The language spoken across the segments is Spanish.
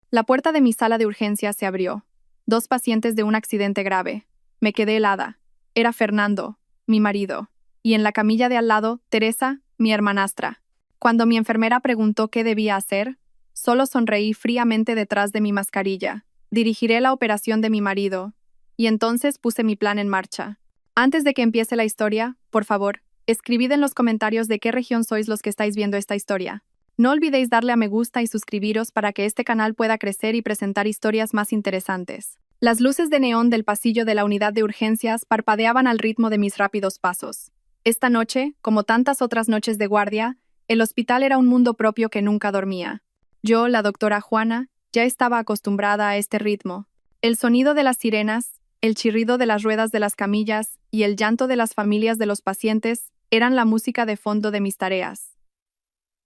La puerta de mi sala de urgencias se abrió. Dos pacientes de un accidente grave. Me quedé helada. Era Fernando, mi marido, y en la camilla de al lado, Teresa, mi hermanastra. Cuando mi enfermera preguntó qué debía hacer, solo sonreí fríamente detrás de mi mascarilla. Dirigiré la operación de mi marido. Y entonces puse mi plan en marcha. Antes de que empiece la historia, por favor, escribid en los comentarios de qué región sois los que estáis viendo esta historia. No olvidéis darle a me gusta y suscribiros para que este canal pueda crecer y presentar historias más interesantes. Las luces de neón del pasillo de la unidad de urgencias parpadeaban al ritmo de mis rápidos pasos. Esta noche, como tantas otras noches de guardia, el hospital era un mundo propio que nunca dormía. Yo, la doctora Juana, ya estaba acostumbrada a este ritmo. El sonido de las sirenas, el chirrido de las ruedas de las camillas y el llanto de las familias de los pacientes eran la música de fondo de mis tareas.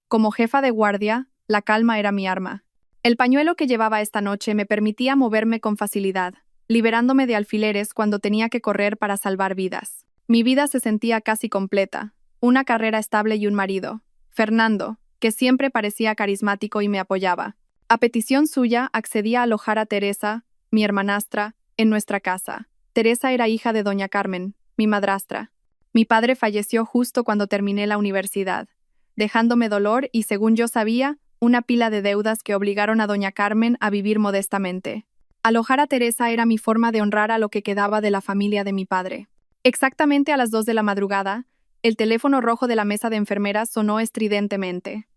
Como jefa de guardia, la calma era mi arma. El pañuelo que llevaba esta noche me permitía moverme con facilidad, liberándome de alfileres cuando tenía que correr para salvar vidas. Mi vida se sentía casi completa, una carrera estable y un marido, Fernando, que siempre parecía carismático y me apoyaba. A petición suya, accedí a alojar a Teresa, mi hermanastra, en nuestra casa. Teresa era hija de doña Carmen, mi madrastra. Mi padre falleció justo cuando terminé la universidad, dejándome dolor y, según yo sabía, una pila de deudas que obligaron a doña Carmen a vivir modestamente. Alojar a Teresa era mi forma de honrar a lo que quedaba de la familia de mi padre. Exactamente a las 2 de la madrugada, el teléfono rojo de la mesa de enfermeras sonó estridentemente.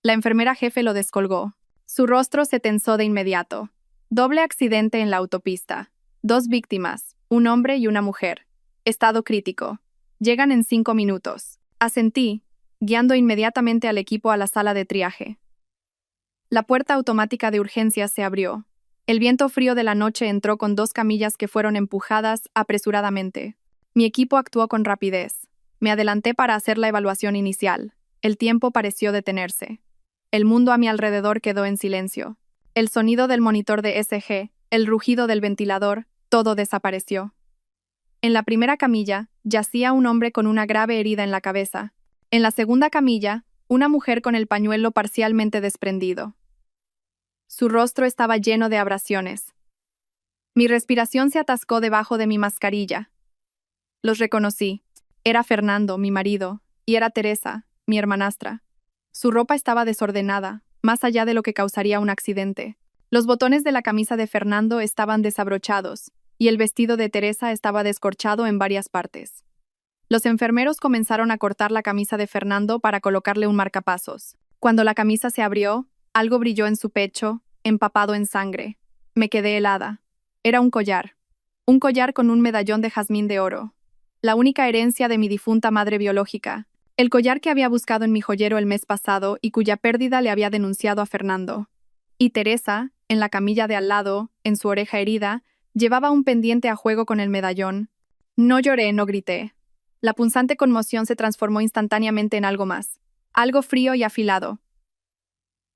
La enfermera jefe lo descolgó. Su rostro se tensó de inmediato. Doble accidente en la autopista. 2 víctimas, un hombre y una mujer. Estado crítico. Llegan en 5 minutos. Asentí, guiando inmediatamente al equipo a la sala de triaje. La puerta automática de urgencias se abrió. El viento frío de la noche entró con 2 camillas que fueron empujadas apresuradamente. Mi equipo actuó con rapidez. Me adelanté para hacer la evaluación inicial. El tiempo pareció detenerse. El mundo a mi alrededor quedó en silencio. El sonido del monitor de ECG, el rugido del ventilador, todo desapareció. En la primera camilla, yacía un hombre con una grave herida en la cabeza. En la segunda camilla, una mujer con el pañuelo parcialmente desprendido. Su rostro estaba lleno de abrasiones. Mi respiración se atascó debajo de mi mascarilla. Los reconocí. Era Fernando, mi marido, y era Teresa, mi hermanastra. Su ropa estaba desordenada, más allá de lo que causaría un accidente. Los botones de la camisa de Fernando estaban desabrochados, y el vestido de Teresa estaba descorchado en varias partes. Los enfermeros comenzaron a cortar la camisa de Fernando para colocarle un marcapasos. Cuando la camisa se abrió, algo brilló en su pecho, empapado en sangre. Me quedé helada. Era un collar. Un collar con un medallón de jazmín de oro. La única herencia de mi difunta madre biológica. El collar que había buscado en mi joyero el mes pasado y cuya pérdida le había denunciado a Fernando. Y Teresa, en la camilla de al lado, en su oreja herida, llevaba un pendiente a juego con el medallón. No lloré, no grité. La punzante conmoción se transformó instantáneamente en algo más. Algo frío y afilado.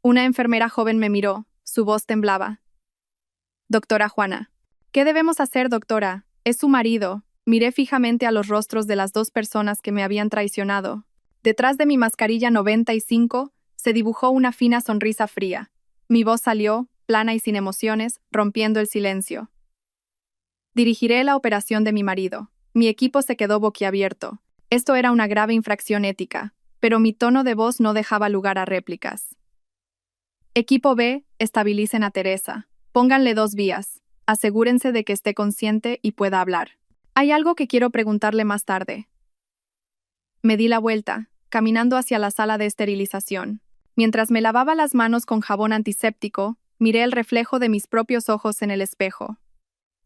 Una enfermera joven me miró, su voz temblaba. Doctora Juana. ¿Qué debemos hacer, doctora? Es su marido. Miré fijamente a los rostros de las 2 personas que me habían traicionado. Detrás de mi mascarilla 95 se dibujó una fina sonrisa fría. Mi voz salió, plana y sin emociones, rompiendo el silencio. Dirigiré la operación de mi marido. Mi equipo se quedó boquiabierto. Esto era una grave infracción ética, pero mi tono de voz no dejaba lugar a réplicas. Equipo B, estabilicen a Teresa. Pónganle 2 vías. Asegúrense de que esté consciente y pueda hablar. Hay algo que quiero preguntarle más tarde. Me di la vuelta, caminando hacia la sala de esterilización. Mientras me lavaba las manos con jabón antiséptico, miré el reflejo de mis propios ojos en el espejo.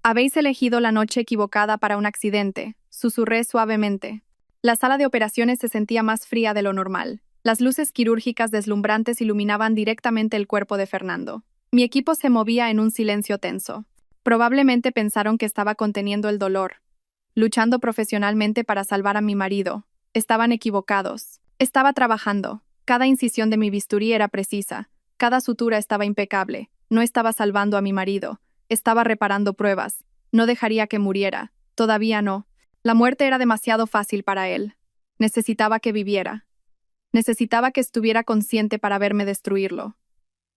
Habéis elegido la noche equivocada para un accidente, susurré suavemente. La sala de operaciones se sentía más fría de lo normal. Las luces quirúrgicas deslumbrantes iluminaban directamente el cuerpo de Fernando. Mi equipo se movía en un silencio tenso. Probablemente pensaron que estaba conteniendo el dolor, luchando profesionalmente para salvar a mi marido. Estaban equivocados. Estaba trabajando. Cada incisión de mi bisturí era precisa. Cada sutura estaba impecable. No estaba salvando a mi marido. Estaba reparando pruebas. No dejaría que muriera. Todavía no. La muerte era demasiado fácil para él. Necesitaba que viviera. Necesitaba que estuviera consciente para verme destruirlo.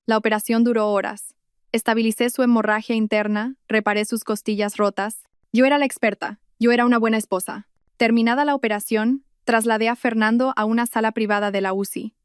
La operación duró horas. Estabilicé su hemorragia interna, reparé sus costillas rotas. Yo era la experta, yo era una buena esposa. Terminada la operación, trasladé a Fernando a una sala privada de la UCI.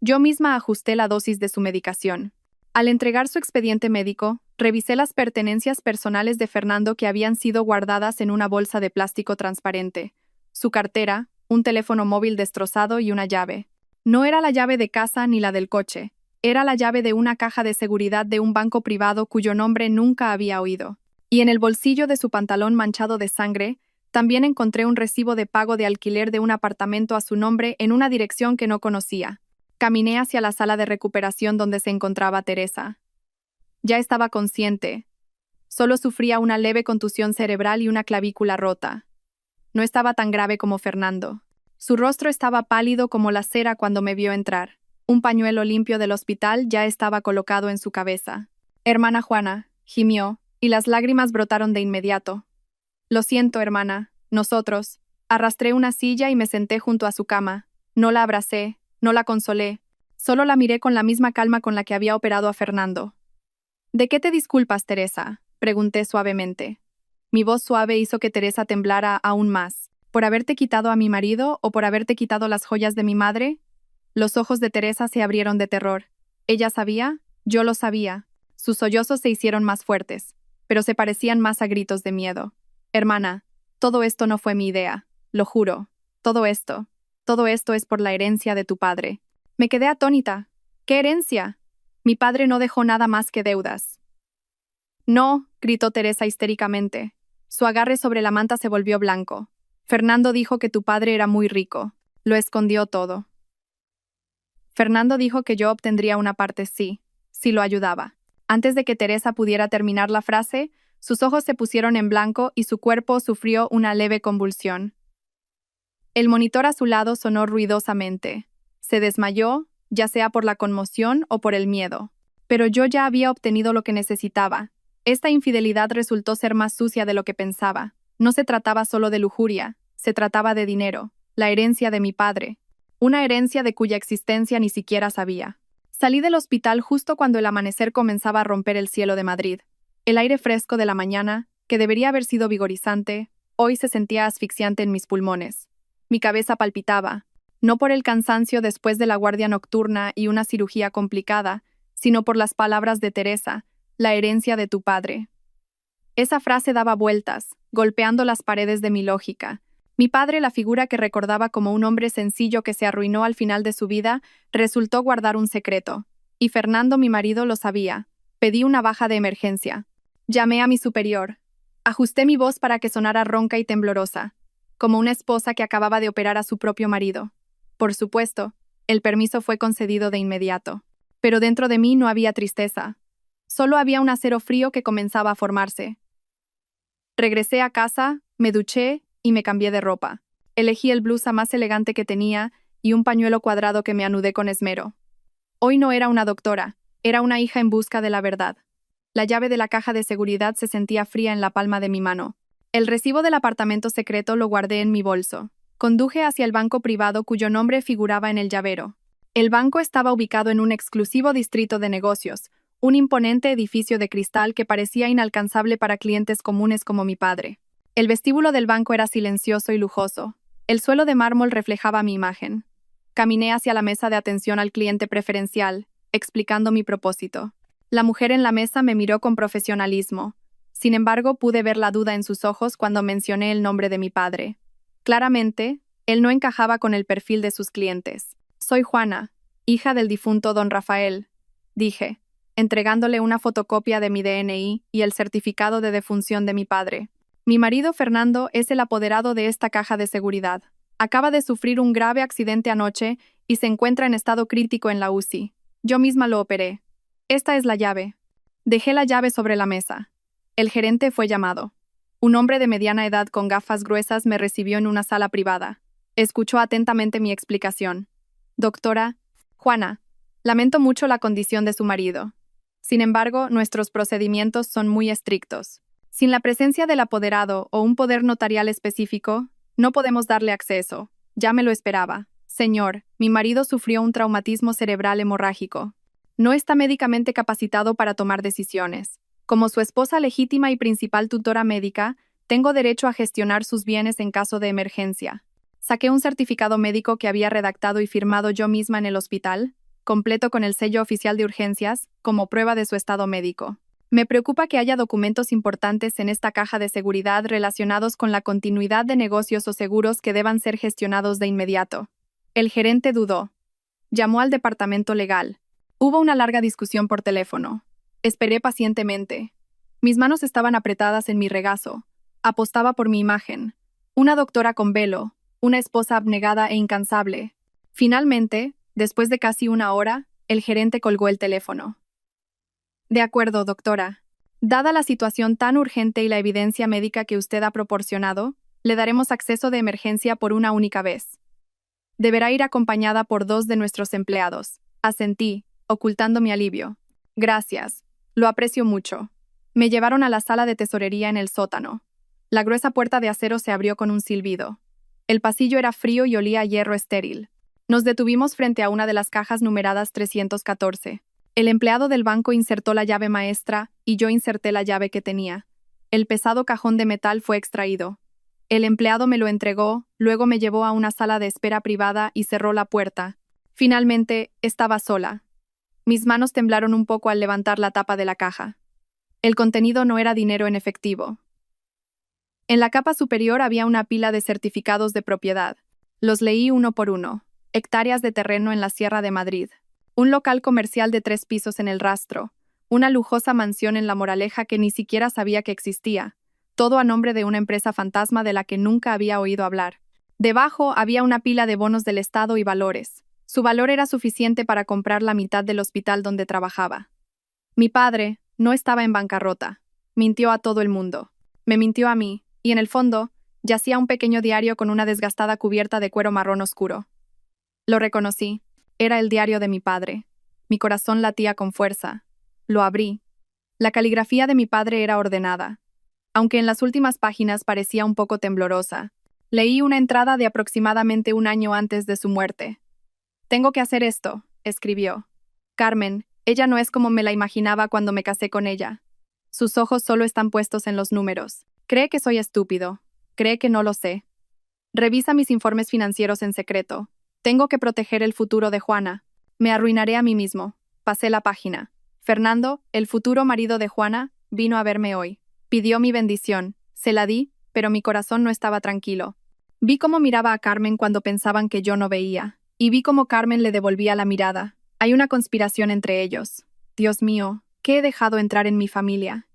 Yo misma ajusté la dosis de su medicación. Al entregar su expediente médico, revisé las pertenencias personales de Fernando que habían sido guardadas en una bolsa de plástico transparente. Su cartera, un teléfono móvil destrozado y una llave. No era la llave de casa ni la del coche. Era la llave de una caja de seguridad de un banco privado cuyo nombre nunca había oído. Y en el bolsillo de su pantalón manchado de sangre, también encontré un recibo de pago de alquiler de un apartamento a su nombre en una dirección que no conocía. Caminé hacia la sala de recuperación donde se encontraba Teresa. Ya estaba consciente. Solo sufría una leve contusión cerebral y una clavícula rota. No estaba tan grave como Fernando. Su rostro estaba pálido como la cera cuando me vio entrar. Un pañuelo limpio del hospital ya estaba colocado en su cabeza. «Hermana Juana», gimió, y las lágrimas brotaron de inmediato. «Lo siento, hermana, nosotros». Arrastré una silla y me senté junto a su cama. No la abracé, no la consolé. Solo la miré con la misma calma con la que había operado a Fernando. «¿De qué te disculpas, Teresa?», pregunté suavemente. Mi voz suave hizo que Teresa temblara aún más. «¿Por haberte quitado a mi marido o por haberte quitado las joyas de mi madre?». Los ojos de Teresa se abrieron de terror. ¿Ella sabía? Yo lo sabía. Sus sollozos se hicieron más fuertes, pero se parecían más a gritos de miedo. «Hermana, todo esto no fue mi idea, lo juro. Todo esto es por la herencia de tu padre». Me quedé atónita. ¿Qué herencia? Mi padre no dejó nada más que deudas. «No», gritó Teresa histéricamente. Su agarre sobre la manta se volvió blanco. «Fernando dijo que tu padre era muy rico. Lo escondió todo». Fernando dijo que yo obtendría una parte si lo ayudaba. Antes de que Teresa pudiera terminar la frase, sus ojos se pusieron en blanco y su cuerpo sufrió una leve convulsión. El monitor a su lado sonó ruidosamente. Se desmayó, ya sea por la conmoción o por el miedo. Pero yo ya había obtenido lo que necesitaba. Esta infidelidad resultó ser más sucia de lo que pensaba. No se trataba solo de lujuria, se trataba de dinero, la herencia de mi padre. Una herencia de cuya existencia ni siquiera sabía. Salí del hospital justo cuando el amanecer comenzaba a romper el cielo de Madrid. El aire fresco de la mañana, que debería haber sido vigorizante, hoy se sentía asfixiante en mis pulmones. Mi cabeza palpitaba, no por el cansancio después de la guardia nocturna y una cirugía complicada, sino por las palabras de Teresa, la herencia de tu padre. Esa frase daba vueltas, golpeando las paredes de mi lógica. Mi padre, la figura que recordaba como un hombre sencillo que se arruinó al final de su vida, resultó guardar un secreto. Y Fernando, mi marido, lo sabía. Pedí una baja de emergencia. Llamé a mi superior. Ajusté mi voz para que sonara ronca y temblorosa, como una esposa que acababa de operar a su propio marido. Por supuesto, el permiso fue concedido de inmediato. Pero dentro de mí no había tristeza. Solo había un acero frío que comenzaba a formarse. Regresé a casa, me duché y me cambié de ropa. Elegí el blusa más elegante que tenía y un pañuelo cuadrado que me anudé con esmero. Hoy no era una doctora, era una hija en busca de la verdad. La llave de la caja de seguridad se sentía fría en la palma de mi mano. El recibo del apartamento secreto lo guardé en mi bolso. Conduje hacia el banco privado cuyo nombre figuraba en el llavero. El banco estaba ubicado en un exclusivo distrito de negocios, un imponente edificio de cristal que parecía inalcanzable para clientes comunes como mi padre. El vestíbulo del banco era silencioso y lujoso. El suelo de mármol reflejaba mi imagen. Caminé hacia la mesa de atención al cliente preferencial, explicando mi propósito. La mujer en la mesa me miró con profesionalismo. Sin embargo, pude ver la duda en sus ojos cuando mencioné el nombre de mi padre. Claramente, él no encajaba con el perfil de sus clientes. «Soy Juana, hija del difunto don Rafael», dije, entregándole una fotocopia de mi DNI y el certificado de defunción de mi padre. «Mi marido Fernando es el apoderado de esta caja de seguridad. Acaba de sufrir un grave accidente anoche y se encuentra en estado crítico en la UCI. Yo misma lo operé. Esta es la llave». Dejé la llave sobre la mesa. El gerente fue llamado. Un hombre de mediana edad con gafas gruesas me recibió en una sala privada. Escuchó atentamente mi explicación. «Doctora Juana, lamento mucho la condición de su marido. Sin embargo, nuestros procedimientos son muy estrictos. Sin la presencia del apoderado o un poder notarial específico, no podemos darle acceso. Ya me lo esperaba. Señor, mi marido sufrió un traumatismo cerebral hemorrágico. No está médicamente capacitado para tomar decisiones. Como su esposa legítima y principal tutora médica, tengo derecho a gestionar sus bienes en caso de emergencia. Saqué un certificado médico que había redactado y firmado yo misma en el hospital, completo con el sello oficial de urgencias, como prueba de su estado médico. Me preocupa que haya documentos importantes en esta caja de seguridad relacionados con la continuidad de negocios o seguros que deban ser gestionados de inmediato. El gerente dudó. Llamó al departamento legal. Hubo una larga discusión por teléfono. Esperé pacientemente. Mis manos estaban apretadas en mi regazo. Apostaba por mi imagen. Una doctora con velo, una esposa abnegada e incansable. Finalmente, después de casi una hora, el gerente colgó el teléfono. De acuerdo, doctora. Dada la situación tan urgente y la evidencia médica que usted ha proporcionado, le daremos acceso de emergencia por una única vez. Deberá ir acompañada por 2 de nuestros empleados. Asentí, ocultando mi alivio. Gracias. Lo aprecio mucho. Me llevaron a la sala de tesorería en el sótano. La gruesa puerta de acero se abrió con un silbido. El pasillo era frío y olía a hierro estéril. Nos detuvimos frente a una de las cajas numeradas 314. El empleado del banco insertó la llave maestra y yo inserté la llave que tenía. El pesado cajón de metal fue extraído. El empleado me lo entregó, luego me llevó a una sala de espera privada y cerró la puerta. Finalmente, estaba sola. Mis manos temblaron un poco al levantar la tapa de la caja. El contenido no era dinero en efectivo. En la capa superior había una pila de certificados de propiedad. Los leí uno por uno. Hectáreas de terreno en la Sierra de Madrid. Un local comercial de 3 pisos en El Rastro. Una lujosa mansión en La Moraleja que ni siquiera sabía que existía. Todo a nombre de una empresa fantasma de la que nunca había oído hablar. Debajo había una pila de bonos del Estado y valores. Su valor era suficiente para comprar la mitad del hospital donde trabajaba. Mi padre no estaba en bancarrota. Mintió a todo el mundo. Me mintió a mí, y en el fondo, yacía un pequeño diario con una desgastada cubierta de cuero marrón oscuro. Lo reconocí. Era el diario de mi padre. Mi corazón latía con fuerza. Lo abrí. La caligrafía de mi padre era ordenada, aunque en las últimas páginas parecía un poco temblorosa. Leí una entrada de aproximadamente 1 año antes de su muerte. «Tengo que hacer esto», escribió. «Carmen, ella no es como me la imaginaba cuando me casé con ella. Sus ojos solo están puestos en los números. Cree que soy estúpido. Cree que no lo sé. Revisa mis informes financieros en secreto. Tengo que proteger el futuro de Juana. Me arruinaré a mí mismo». Pasé la página. Fernando, el futuro marido de Juana, vino a verme hoy. Pidió mi bendición. Se la di, pero mi corazón no estaba tranquilo. Vi cómo miraba a Carmen cuando pensaban que yo no veía. Y vi cómo Carmen le devolvía la mirada. Hay una conspiración entre ellos. Dios mío, ¿qué he dejado entrar en mi familia?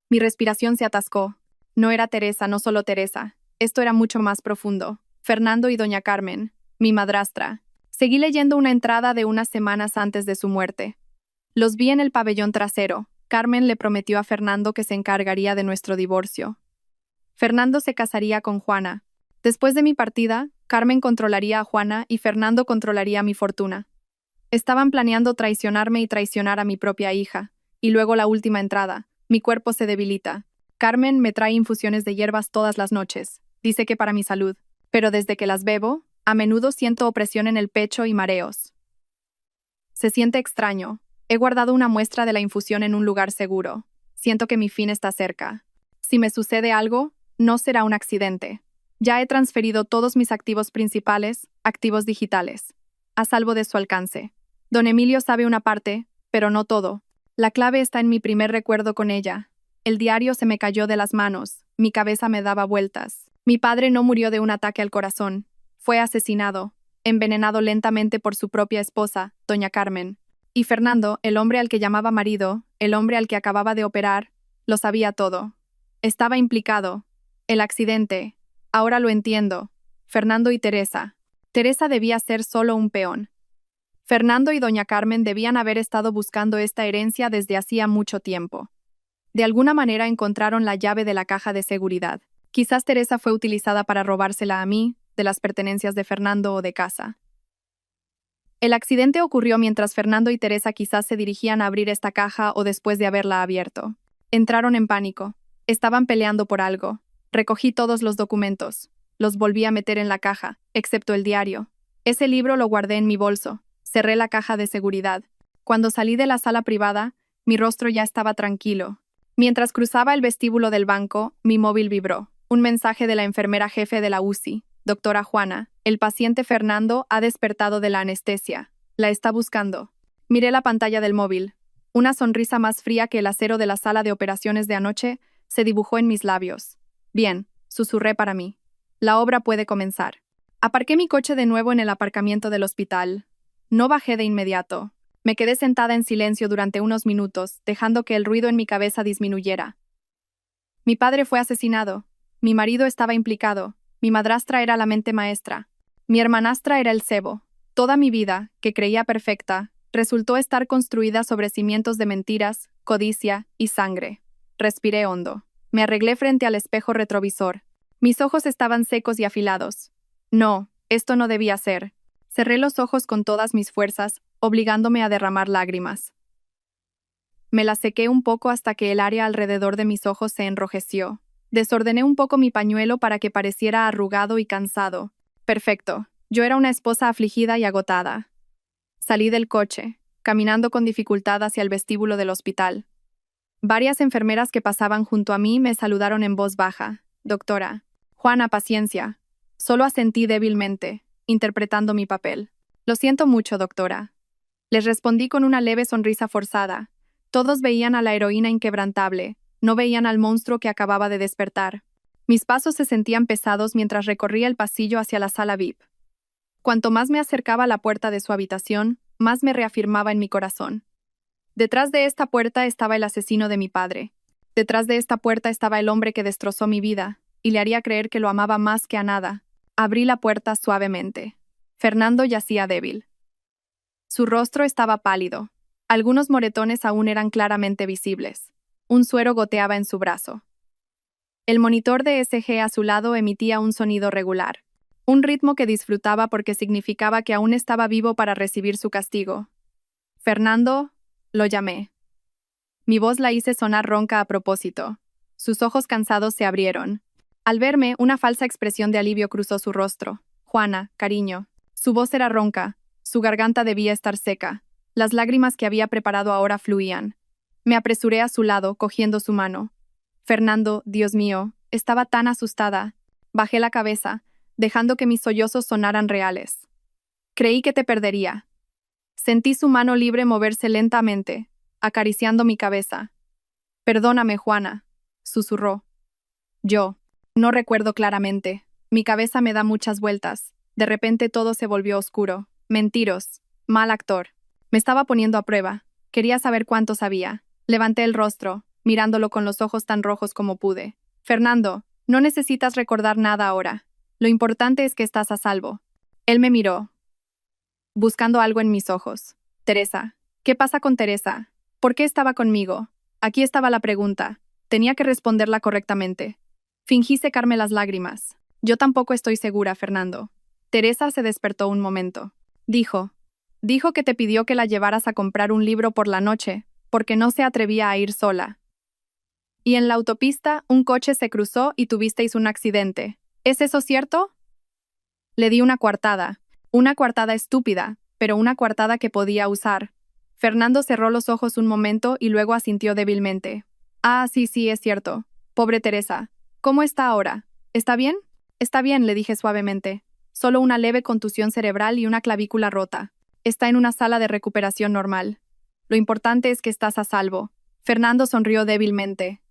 Mi respiración se atascó. No era Teresa, no solo Teresa. Esto era mucho más profundo. Fernando y doña Carmen, mi madrastra. Seguí leyendo una entrada de unas semanas antes de su muerte. Los vi en el pabellón trasero. Carmen le prometió a Fernando que se encargaría de nuestro divorcio. Fernando se casaría con Juana. Después de mi partida, Carmen controlaría a Juana y Fernando controlaría mi fortuna. Estaban planeando traicionarme y traicionar a mi propia hija. Y luego la última entrada. Mi cuerpo se debilita. Carmen me trae infusiones de hierbas todas las noches. Dice que para mi salud. Pero desde que las bebo, a menudo siento opresión en el pecho y mareos. Se siente extraño. He guardado una muestra de la infusión en un lugar seguro. Siento que mi fin está cerca. Si me sucede algo, no será un accidente. Ya he transferido todos mis activos principales, activos digitales, a salvo de su alcance. Don Emilio sabe una parte, pero no todo. La clave está en mi primer recuerdo con ella. El diario se me cayó de las manos, mi cabeza me daba vueltas. Mi padre no murió de un ataque al corazón. Fue asesinado, envenenado lentamente por su propia esposa, doña Carmen. Y Fernando, el hombre al que llamaba marido, el hombre al que acababa de operar, lo sabía todo. Estaba implicado. El accidente. Ahora lo entiendo. Fernando y Teresa. Teresa debía ser solo un peón. Fernando y doña Carmen debían haber estado buscando esta herencia desde hacía mucho tiempo. De alguna manera encontraron la llave de la caja de seguridad. Quizás Teresa fue utilizada para robársela a mí, de las pertenencias de Fernando o de casa. El accidente ocurrió mientras Fernando y Teresa quizás se dirigían a abrir esta caja o después de haberla abierto. Entraron en pánico. Estaban peleando por algo. Recogí todos los documentos. Los volví a meter en la caja, excepto el diario. Ese libro lo guardé en mi bolso. Cerré la caja de seguridad. Cuando salí de la sala privada, mi rostro ya estaba tranquilo. Mientras cruzaba el vestíbulo del banco, mi móvil vibró. Un mensaje de la enfermera jefe de la UCI. Doctora Juana, el paciente Fernando ha despertado de la anestesia. La está buscando. Miré la pantalla del móvil. Una sonrisa más fría que el acero de la sala de operaciones de anoche se dibujó en mis labios. Bien, susurré para mí. La obra puede comenzar. Aparqué mi coche de nuevo en el aparcamiento del hospital. No bajé de inmediato. Me quedé sentada en silencio durante unos minutos, dejando que el ruido en mi cabeza disminuyera. Mi padre fue asesinado. Mi marido estaba implicado. Mi madrastra era la mente maestra. Mi hermanastra era el cebo. Toda mi vida, que creía perfecta, resultó estar construida sobre cimientos de mentiras, codicia y sangre. Respiré hondo. Me arreglé frente al espejo retrovisor. Mis ojos estaban secos y afilados. No, esto no debía ser. Cerré los ojos con todas mis fuerzas, obligándome a derramar lágrimas. Me las sequé un poco hasta que el área alrededor de mis ojos se enrojeció. Desordené un poco mi pañuelo para que pareciera arrugado y cansado. Perfecto. Yo era una esposa afligida y agotada. Salí del coche, caminando con dificultad hacia el vestíbulo del hospital. Varias enfermeras que pasaban junto a mí me saludaron en voz baja. Doctora. Juana, paciencia. Solo asentí débilmente, interpretando mi papel. Lo siento mucho, doctora. Les respondí con una leve sonrisa forzada. Todos veían a la heroína inquebrantable, no veían al monstruo que acababa de despertar. Mis pasos se sentían pesados mientras recorría el pasillo hacia la sala VIP. Cuanto más me acercaba a la puerta de su habitación, más me reafirmaba en mi corazón. Detrás de esta puerta estaba el asesino de mi padre. Detrás de esta puerta estaba el hombre que destrozó mi vida, y le haría creer que lo amaba más que a nada. Abrí la puerta suavemente. Fernando yacía débil. Su rostro estaba pálido. Algunos moretones aún eran claramente visibles. Un suero goteaba en su brazo. El monitor de ECG a su lado emitía un sonido regular. Un ritmo que disfrutaba porque significaba que aún estaba vivo para recibir su castigo. Fernando, lo llamé. Mi voz la hice sonar ronca a propósito. Sus ojos cansados se abrieron. Al verme, una falsa expresión de alivio cruzó su rostro. Juana, cariño. Su voz era ronca. Su garganta debía estar seca. Las lágrimas que había preparado ahora fluían. Me apresuré a su lado, cogiendo su mano. Fernando, Dios mío, estaba tan asustada. Bajé la cabeza, dejando que mis sollozos sonaran reales. Creí que te perdería. Sentí su mano libre moverse lentamente, acariciando mi cabeza. Perdóname, Juana, susurró. Yo. No recuerdo claramente. Mi cabeza me da muchas vueltas. De repente todo se volvió oscuro. Mentiros. Mal actor. Me estaba poniendo a prueba. Quería saber cuánto sabía. Levanté el rostro, mirándolo con los ojos tan rojos como pude. Fernando, no necesitas recordar nada ahora. Lo importante es que estás a salvo. Él me miró, buscando algo en mis ojos. Teresa. ¿Qué pasa con Teresa? ¿Por qué estaba conmigo? Aquí estaba la pregunta. Tenía que responderla correctamente. Fingí secarme las lágrimas. Yo tampoco estoy segura, Fernando. Teresa se despertó un momento. Dijo que te pidió que la llevaras a comprar un libro por la noche, porque no se atrevía a ir sola. Y en la autopista, un coche se cruzó y tuvisteis un accidente. ¿Es eso cierto? Le di una coartada estúpida, pero una coartada que podía usar. Fernando cerró los ojos un momento y luego asintió débilmente. Ah, sí, es cierto. Pobre Teresa. ¿Cómo está ahora? ¿Está bien? Está bien, le dije suavemente. Solo una leve contusión cerebral y una clavícula rota. Está en una sala de recuperación normal. Lo importante es que estás a salvo. Fernando sonrió débilmente.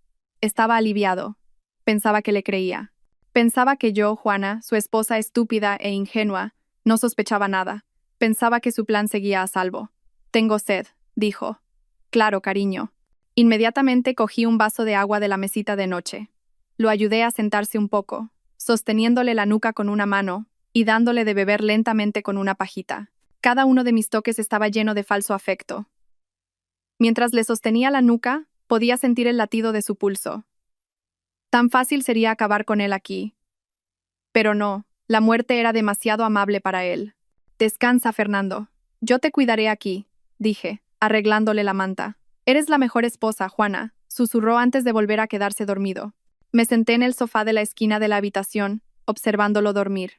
Estaba aliviado. Pensaba que le creía. Pensaba que yo, Juana, su esposa estúpida e ingenua, no sospechaba nada. Pensaba que su plan seguía a salvo. Tengo sed, dijo. Claro, cariño. Inmediatamente cogí un vaso de agua de la mesita de noche. Lo ayudé a sentarse un poco, sosteniéndole la nuca con una mano y dándole de beber lentamente con una pajita. Cada uno de mis toques estaba lleno de falso afecto. Mientras le sostenía la nuca, podía sentir el latido de su pulso. Tan fácil sería acabar con él aquí. Pero no, la muerte era demasiado amable para él. Descansa, Fernando. Yo te cuidaré aquí, dije, arreglándole la manta. Eres la mejor esposa, Juana, susurró antes de volver a quedarse dormido. Me senté en el sofá de la esquina de la habitación, observándolo dormir.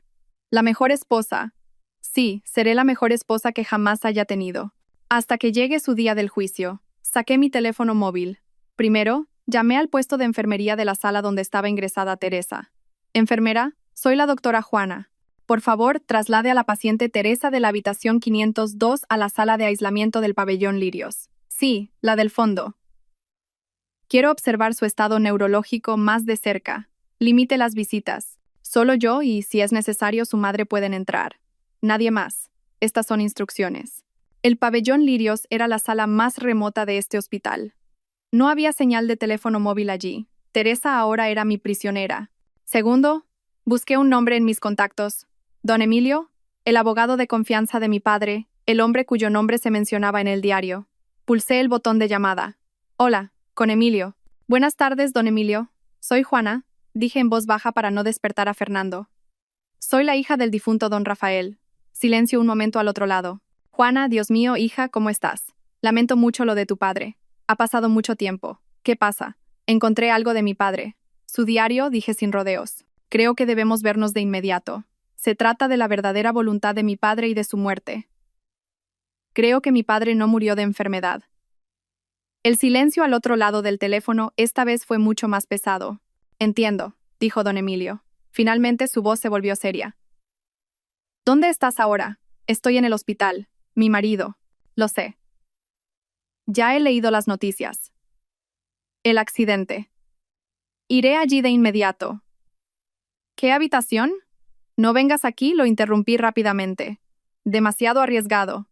La mejor esposa. Sí, seré la mejor esposa que jamás haya tenido. Hasta que llegue su día del juicio, saqué mi teléfono móvil. Primero, llamé al puesto de enfermería de la sala donde estaba ingresada Teresa. Enfermera, soy la doctora Juana. Por favor, traslade a la paciente Teresa de la habitación 502 a la sala de aislamiento del pabellón Lirios. Sí, la del fondo. Quiero observar su estado neurológico más de cerca. Limite las visitas. Solo yo y, si es necesario, su madre pueden entrar. Nadie más. Estas son instrucciones. El pabellón Lirios era la sala más remota de este hospital. No había señal de teléfono móvil allí. Teresa ahora era mi prisionera. Segundo, busqué un nombre en mis contactos. Don Emilio, el abogado de confianza de mi padre, el hombre cuyo nombre se mencionaba en el diario. Pulsé el botón de llamada. Hola, con Emilio. Buenas tardes, don Emilio. Soy Juana, dije en voz baja para no despertar a Fernando. Soy la hija del difunto don Rafael. Silencio un momento al otro lado. Juana, Dios mío, hija, ¿cómo estás? Lamento mucho lo de tu padre. Ha pasado mucho tiempo. ¿Qué pasa? Encontré algo de mi padre. Su diario, dije sin rodeos. Creo que debemos vernos de inmediato. Se trata de la verdadera voluntad de mi padre y de su muerte. Creo que mi padre no murió de enfermedad. El silencio al otro lado del teléfono esta vez fue mucho más pesado. Entiendo, dijo don Emilio. Finalmente su voz se volvió seria. ¿Dónde estás ahora? Estoy en el hospital. Mi marido. Lo sé. Ya he leído las noticias. El accidente. Iré allí de inmediato. ¿Qué habitación? No vengas aquí, lo interrumpí rápidamente. Demasiado arriesgado.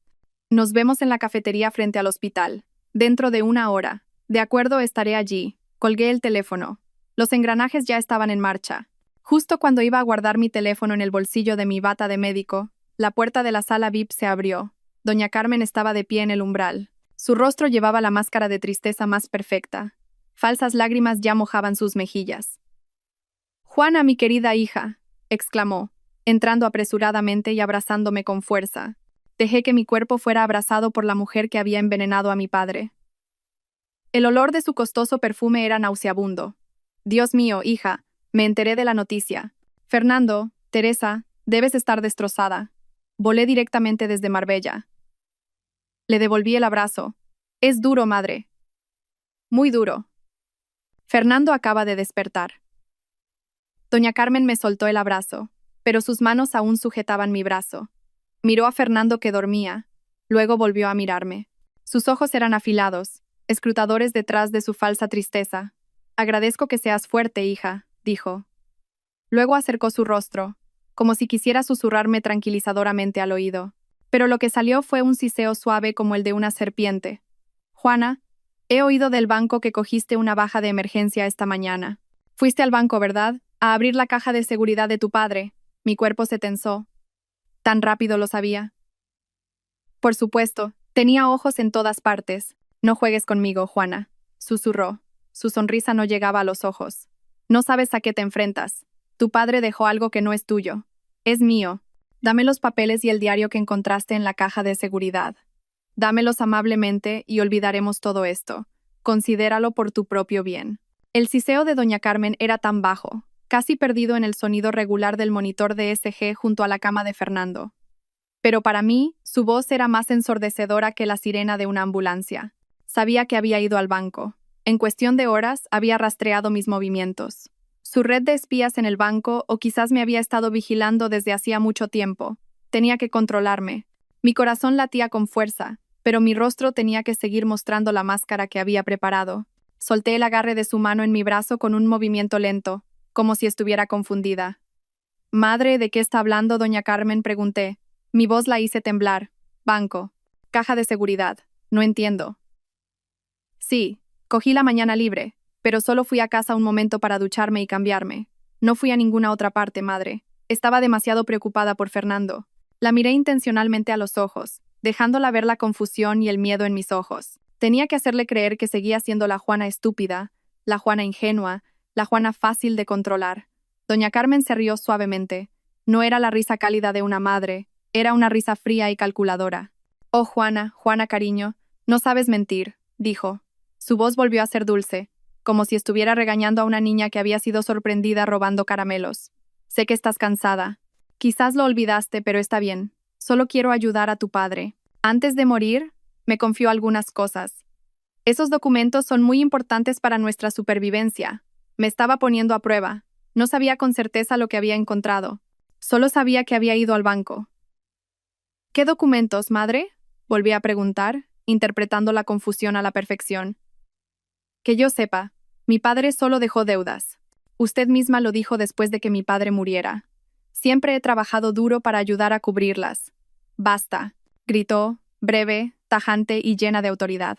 Nos vemos en la cafetería frente al hospital. Dentro de 1 hora. De acuerdo, estaré allí. Colgué el teléfono. Los engranajes ya estaban en marcha. Justo cuando iba a guardar mi teléfono en el bolsillo de mi bata de médico, la puerta de la sala VIP se abrió. Doña Carmen estaba de pie en el umbral. Su rostro llevaba la máscara de tristeza más perfecta. Falsas lágrimas ya mojaban sus mejillas. «Juana, mi querida hija», exclamó, entrando apresuradamente y abrazándome con fuerza. Dejé que mi cuerpo fuera abrazado por la mujer que había envenenado a mi padre. El olor de su costoso perfume era nauseabundo. «Dios mío, hija», me enteré de la noticia. «Fernando, Teresa, debes estar destrozada». Volé directamente desde Marbella. Le devolví el abrazo. «Es duro, madre». «Muy duro». Fernando acaba de despertar. Doña Carmen me soltó el abrazo, pero sus manos aún sujetaban mi brazo. Miró a Fernando que dormía, luego volvió a mirarme. Sus ojos eran afilados, escrutadores detrás de su falsa tristeza. «Agradezco que seas fuerte, hija», dijo. Luego acercó su rostro, como si quisiera susurrarme tranquilizadoramente al oído. Pero lo que salió fue un siseo suave como el de una serpiente. «Juana, he oído del banco que cogiste una baja de emergencia esta mañana. Fuiste al banco, ¿verdad? A abrir la caja de seguridad de tu padre». Mi cuerpo se tensó. Tan rápido lo sabía. Por supuesto, tenía ojos en todas partes. «No juegues conmigo, Juana», susurró. Su sonrisa no llegaba a los ojos. «No sabes a qué te enfrentas. Tu padre dejó algo que no es tuyo. Es mío. Dame los papeles y el diario que encontraste en la caja de seguridad. Dámelos amablemente y olvidaremos todo esto. Considéralo por tu propio bien». El siseo de doña Carmen era tan bajo, casi perdido en el sonido regular del monitor de ESG junto a la cama de Fernando. Pero para mí, su voz era más ensordecedora que la sirena de una ambulancia. Sabía que había ido al banco. En cuestión de horas, había rastreado mis movimientos. Su red de espías en el banco, o quizás me había estado vigilando desde hacía mucho tiempo. Tenía que controlarme. Mi corazón latía con fuerza, pero mi rostro tenía que seguir mostrando la máscara que había preparado. Solté el agarre de su mano en mi brazo con un movimiento lento, como si estuviera confundida. «Madre, ¿de qué está hablando doña Carmen?», pregunté. Mi voz la hice temblar. «Banco. Caja de seguridad. No entiendo». «Sí, cogí la mañana libre, pero solo fui a casa un momento para ducharme y cambiarme. No fui a ninguna otra parte, madre. Estaba demasiado preocupada por Fernando». La miré intencionalmente a los ojos, dejándola ver la confusión y el miedo en mis ojos. Tenía que hacerle creer que seguía siendo la Juana estúpida, la Juana ingenua, la Juana fácil de controlar. Doña Carmen se rió suavemente. No era la risa cálida de una madre, era una risa fría y calculadora. «Oh, Juana, Juana, cariño, no sabes mentir», dijo. Su voz volvió a ser dulce, como si estuviera regañando a una niña que había sido sorprendida robando caramelos. «Sé que estás cansada. Quizás lo olvidaste, pero está bien. Solo quiero ayudar a tu padre. Antes de morir, Me confió algunas cosas. Esos documentos son muy importantes para nuestra supervivencia. Me estaba poniendo a prueba. No sabía con certeza lo que había encontrado. Solo sabía que había ido al banco. ¿Qué documentos, madre? Volví a preguntar, interpretando la confusión a la perfección. Que yo sepa, mi padre solo dejó deudas. Usted misma lo dijo después de que mi padre muriera. Siempre he trabajado duro para ayudar a cubrirlas. Basta, gritó, breve, tajante y llena de autoridad.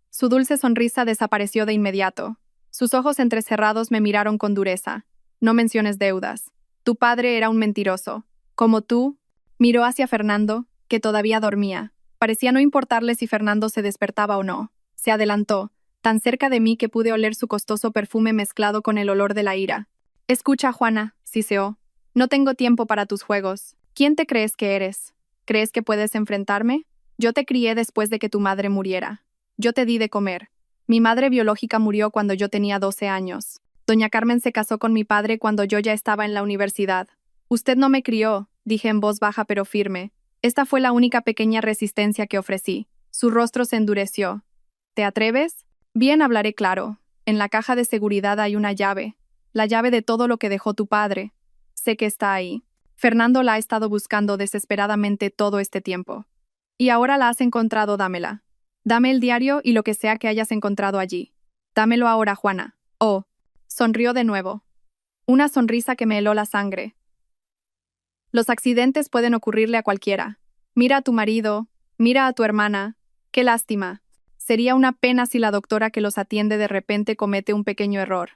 Su dulce sonrisa desapareció de inmediato. Sus ojos entrecerrados me miraron con dureza. No menciones deudas. Tu padre era un mentiroso. Como tú. Miró hacia Fernando, que todavía dormía. Parecía no importarle si Fernando se despertaba o no. Se adelantó, tan cerca de mí que pude oler su costoso perfume mezclado con el olor de la ira. Escucha, Juana, siseó. No tengo tiempo para tus juegos. ¿Quién te crees que eres? ¿Crees que puedes enfrentarme? Yo te crié después de que tu madre muriera. Yo te di de comer. Mi madre biológica murió cuando yo tenía 12 años. Doña Carmen se casó con mi padre cuando yo ya estaba en la universidad. Usted no me crió, dije en voz baja pero firme. Esta fue la única pequeña resistencia que ofrecí. Su rostro se endureció. ¿Te atreves? Bien, hablaré claro. En la caja de seguridad hay una llave. La llave de todo lo que dejó tu padre. Sé que está ahí. Fernando la ha estado buscando desesperadamente todo este tiempo. Y ahora la has encontrado, dámela. Dame el diario y lo que sea que hayas encontrado allí. Dámelo ahora, Juana. Oh. Sonrió de nuevo. Una sonrisa que me heló la sangre. Los accidentes pueden ocurrirle a cualquiera. Mira a tu marido, mira a tu hermana. Qué lástima. Sería una pena si la doctora que los atiende de repente comete un pequeño error.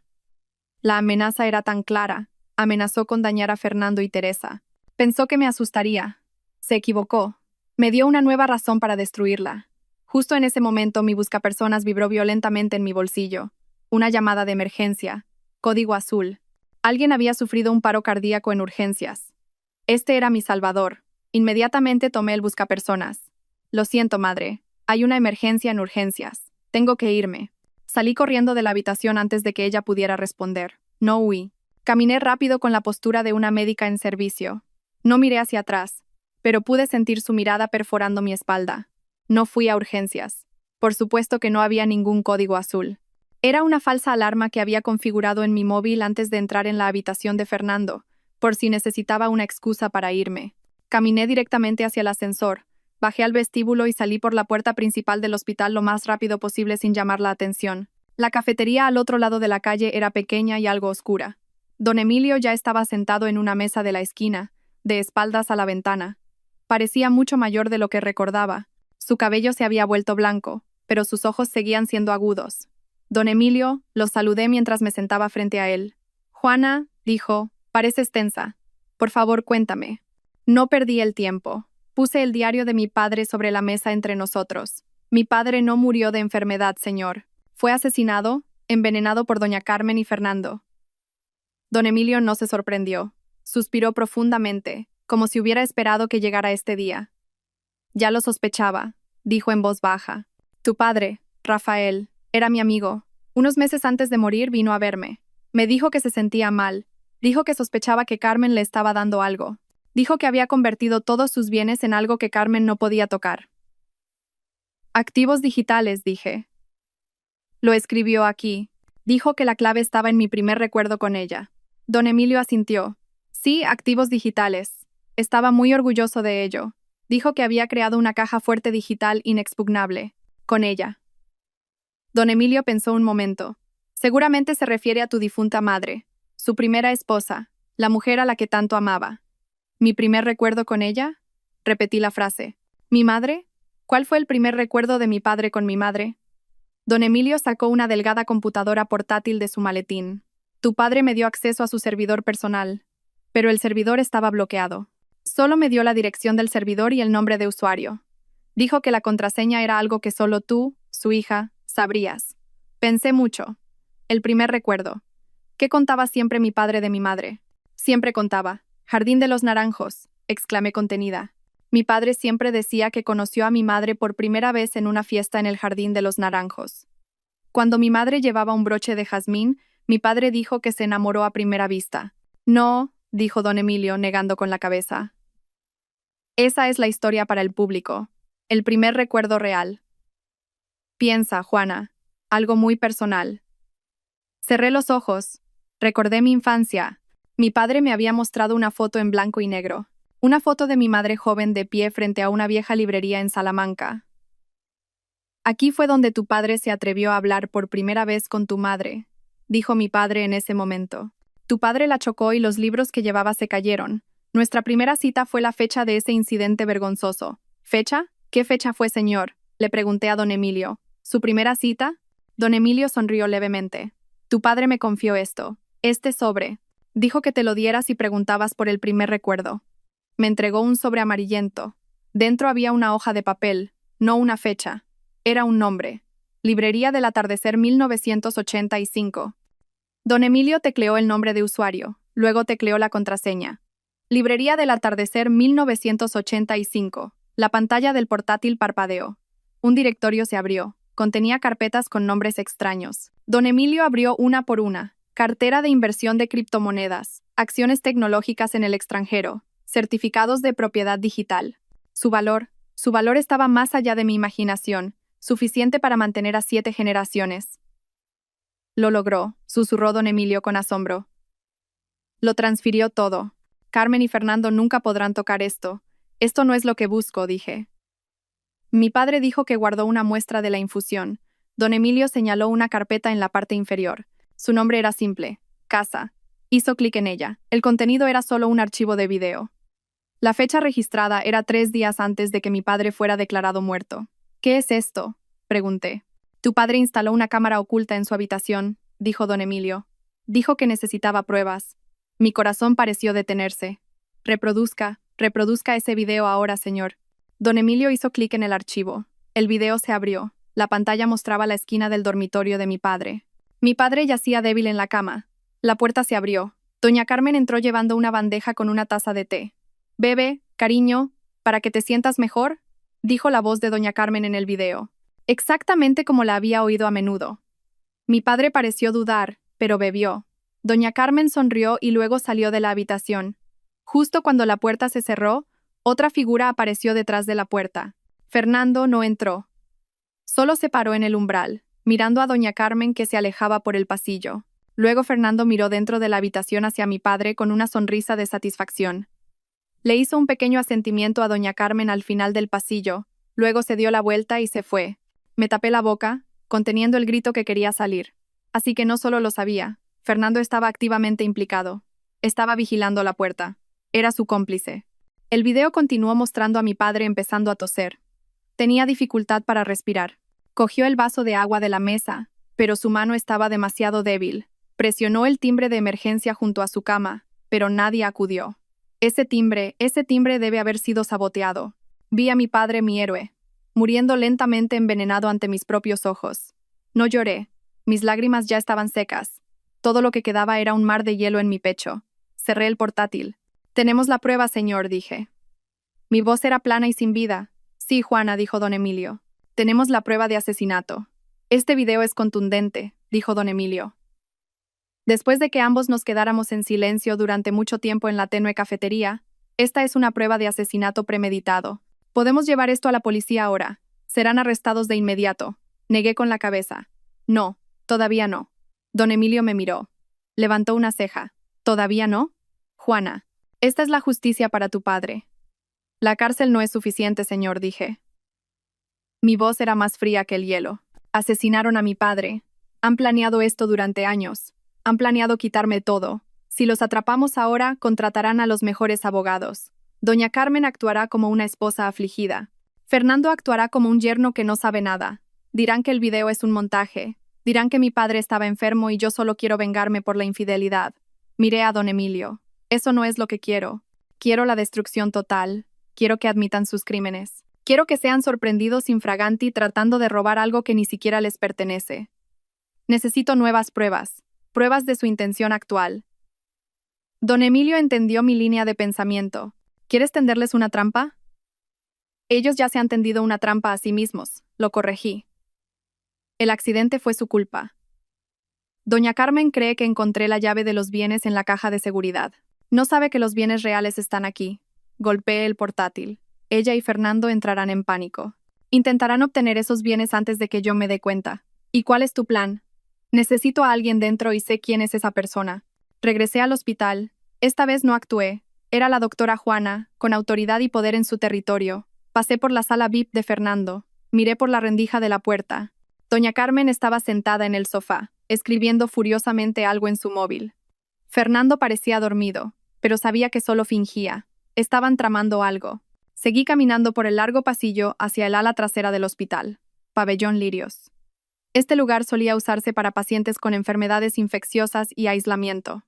La amenaza era tan clara. Amenazó con dañar a Fernando y Teresa. Pensó que me asustaría. Se equivocó. Me dio una nueva razón para destruirla. Justo en ese momento mi buscapersonas vibró violentamente en mi bolsillo. Una llamada de emergencia. Código azul. Alguien había sufrido un paro cardíaco en urgencias. Este era mi salvador. Inmediatamente tomé el buscapersonas. Lo siento, madre. Hay una emergencia en urgencias. Tengo que irme. Salí corriendo de la habitación antes de que ella pudiera responder. No huí. Caminé rápido con la postura de una médica en servicio. No miré hacia atrás, pero pude sentir su mirada perforando mi espalda. No fui a urgencias. Por supuesto que no había ningún código azul. Era una falsa alarma que había configurado en mi móvil antes de entrar en la habitación de Fernando, por si necesitaba una excusa para irme. Caminé directamente hacia el ascensor, bajé al vestíbulo y salí por la puerta principal del hospital lo más rápido posible sin llamar la atención. La cafetería al otro lado de la calle era pequeña y algo oscura. Don Emilio ya estaba sentado en una mesa de la esquina, de espaldas a la ventana. Parecía mucho mayor de lo que recordaba. Su cabello se había vuelto blanco, pero sus ojos seguían siendo agudos. Don Emilio, lo saludé mientras me sentaba frente a él. Juana, dijo, pareces tensa. Por favor, cuéntame. No perdí el tiempo. Puse el diario de mi padre sobre la mesa entre nosotros. Mi padre no murió de enfermedad, señor. Fue asesinado, envenenado por doña Carmen y Fernando. Don Emilio no se sorprendió. Suspiró profundamente, como si hubiera esperado que llegara este día. Ya lo sospechaba, dijo en voz baja. Tu padre, Rafael, era mi amigo. Unos meses antes de morir vino a verme. Me dijo que se sentía mal. Dijo que sospechaba que Carmen le estaba dando algo. Dijo que había convertido todos sus bienes en algo que Carmen no podía tocar. Activos digitales, dije. Lo escribió aquí. Dijo que la clave estaba en mi primer recuerdo con ella. Don Emilio asintió. Sí, activos digitales. Estaba muy orgulloso de ello. Dijo que había creado una caja fuerte digital inexpugnable. Con ella. Don Emilio pensó un momento. Seguramente se refiere a tu difunta madre, su primera esposa, la mujer a la que tanto amaba. ¿Mi primer recuerdo con ella? Repetí la frase. ¿Mi madre? ¿Cuál fue el primer recuerdo de mi padre con mi madre? Don Emilio sacó una delgada computadora portátil de su maletín. Tu padre me dio acceso a su servidor personal, pero el servidor estaba bloqueado. Solo me dio la dirección del servidor y el nombre de usuario. Dijo que la contraseña era algo que solo tú, su hija, sabrías. Pensé mucho. El primer recuerdo. ¿Qué contaba siempre mi padre de mi madre? Siempre contaba. Jardín de los Naranjos, exclamé contenida. Mi padre siempre decía que conoció a mi madre por primera vez en una fiesta en el Jardín de los Naranjos. Cuando mi madre llevaba un broche de jazmín, mi padre dijo que se enamoró a primera vista. No, dijo don Emilio, negando con la cabeza. Esa es la historia para el público. El primer recuerdo real. Piensa, Juana. Algo muy personal. Cerré los ojos. Recordé mi infancia. Mi padre me había mostrado una foto en blanco y negro. Una foto de mi madre joven de pie frente a una vieja librería en Salamanca. Aquí fue donde tu padre se atrevió a hablar por primera vez con tu madre, dijo mi padre en ese momento. Tu padre la chocó y los libros que llevaba se cayeron. Nuestra primera cita fue la fecha de ese incidente vergonzoso. ¿Fecha? ¿Qué fecha fue, señor? Le pregunté a don Emilio. ¿Su primera cita? Don Emilio sonrió levemente. Tu padre me confió esto. Este sobre. Dijo que te lo dieras si preguntabas por el primer recuerdo. Me entregó un sobre amarillento. Dentro había una hoja de papel, no una fecha. Era un nombre. Librería del Atardecer 1985. Don Emilio tecleó el nombre de usuario, luego tecleó la contraseña. Librería del Atardecer 1985. La pantalla del portátil parpadeó. Un directorio se abrió. Contenía carpetas con nombres extraños. Don Emilio abrió una por una. Cartera de inversión de criptomonedas, acciones tecnológicas en el extranjero, certificados de propiedad digital. Su valor estaba más allá de mi imaginación, suficiente para mantener a 7 generaciones. Lo logró, susurró don Emilio con asombro. Lo transfirió todo. Carmen y Fernando nunca podrán tocar esto. Esto no es lo que busco, dije. Mi padre dijo que guardó una muestra de la infusión. Don Emilio señaló una carpeta en la parte inferior. Su nombre era simple, casa. Hizo clic en ella. El contenido era solo un archivo de video. La fecha registrada era 3 días antes de que mi padre fuera declarado muerto. ¿Qué es esto?, pregunté. Tu padre instaló una cámara oculta en su habitación, dijo don Emilio. Dijo que necesitaba pruebas. Mi corazón pareció detenerse. Reproduzca ese video ahora, señor. Don Emilio hizo clic en el archivo. El video se abrió. La pantalla mostraba la esquina del dormitorio de mi padre. Mi padre yacía débil en la cama. La puerta se abrió. Doña Carmen entró llevando una bandeja con una taza de té. Bebe, cariño, para que te sientas mejor, dijo la voz de doña Carmen en el video. Exactamente como la había oído a menudo. Mi padre pareció dudar, pero bebió. Doña Carmen sonrió y luego salió de la habitación. Justo cuando la puerta se cerró, otra figura apareció detrás de la puerta. Fernando no entró. Solo se paró en el umbral, mirando a doña Carmen que se alejaba por el pasillo. Luego Fernando miró dentro de la habitación hacia mi padre con una sonrisa de satisfacción. Le hizo un pequeño asentimiento a doña Carmen al final del pasillo, luego se dio la vuelta y se fue. Me tapé la boca, conteniendo el grito que quería salir. Así que no solo lo sabía, Fernando estaba activamente implicado. Estaba vigilando la puerta. Era su cómplice. El video continuó mostrando a mi padre empezando a toser. Tenía dificultad para respirar. Cogió el vaso de agua de la mesa, pero su mano estaba demasiado débil. Presionó el timbre de emergencia junto a su cama, pero nadie acudió. Ese timbre debe haber sido saboteado. Vi a mi padre, mi héroe, muriendo lentamente envenenado ante mis propios ojos. No lloré. Mis lágrimas ya estaban secas. Todo lo que quedaba era un mar de hielo en mi pecho. Cerré el portátil. Tenemos la prueba, señor, dije. Mi voz era plana y sin vida. Sí, Juana, dijo don Emilio. Tenemos la prueba de asesinato. Este video es contundente, dijo don Emilio. Después de que ambos nos quedáramos en silencio durante mucho tiempo en la tenue cafetería, esta es una prueba de asesinato premeditado. Podemos llevar esto a la policía ahora. Serán arrestados de inmediato. Negué con la cabeza. No, todavía no. Don Emilio me miró. Levantó una ceja. ¿Todavía no? Juana, esta es la justicia para tu padre. La cárcel no es suficiente, señor, dije. Mi voz era más fría que el hielo. Asesinaron a mi padre. Han planeado esto durante años. Han planeado quitarme todo. Si los atrapamos ahora, contratarán a los mejores abogados. Doña Carmen actuará como una esposa afligida. Fernando actuará como un yerno que no sabe nada. Dirán que el video es un montaje. Dirán que mi padre estaba enfermo y yo solo quiero vengarme por la infidelidad. Miré a don Emilio. Eso no es lo que quiero. Quiero la destrucción total. Quiero que admitan sus crímenes. Quiero que sean sorprendidos infraganti tratando de robar algo que ni siquiera les pertenece. Necesito nuevas pruebas. Pruebas de su intención actual. Don Emilio entendió mi línea de pensamiento. ¿Quieres tenderles una trampa? Ellos ya se han tendido una trampa a sí mismos, lo corregí. El accidente fue su culpa. Doña Carmen cree que encontré la llave de los bienes en la caja de seguridad. No sabe que los bienes reales están aquí. Golpeé el portátil. Ella y Fernando entrarán en pánico. Intentarán obtener esos bienes antes de que yo me dé cuenta. ¿Y cuál es tu plan? Necesito a alguien dentro y sé quién es esa persona. Regresé al hospital. Esta vez no actué. Era la doctora Juana, con autoridad y poder en su territorio. Pasé por la sala VIP de Fernando. Miré por la rendija de la puerta. Doña Carmen estaba sentada en el sofá, escribiendo furiosamente algo en su móvil. Fernando parecía dormido, pero sabía que solo fingía. Estaban tramando algo. Seguí caminando por el largo pasillo hacia el ala trasera del hospital. Pabellón Lirios. Este lugar solía usarse para pacientes con enfermedades infecciosas y aislamiento.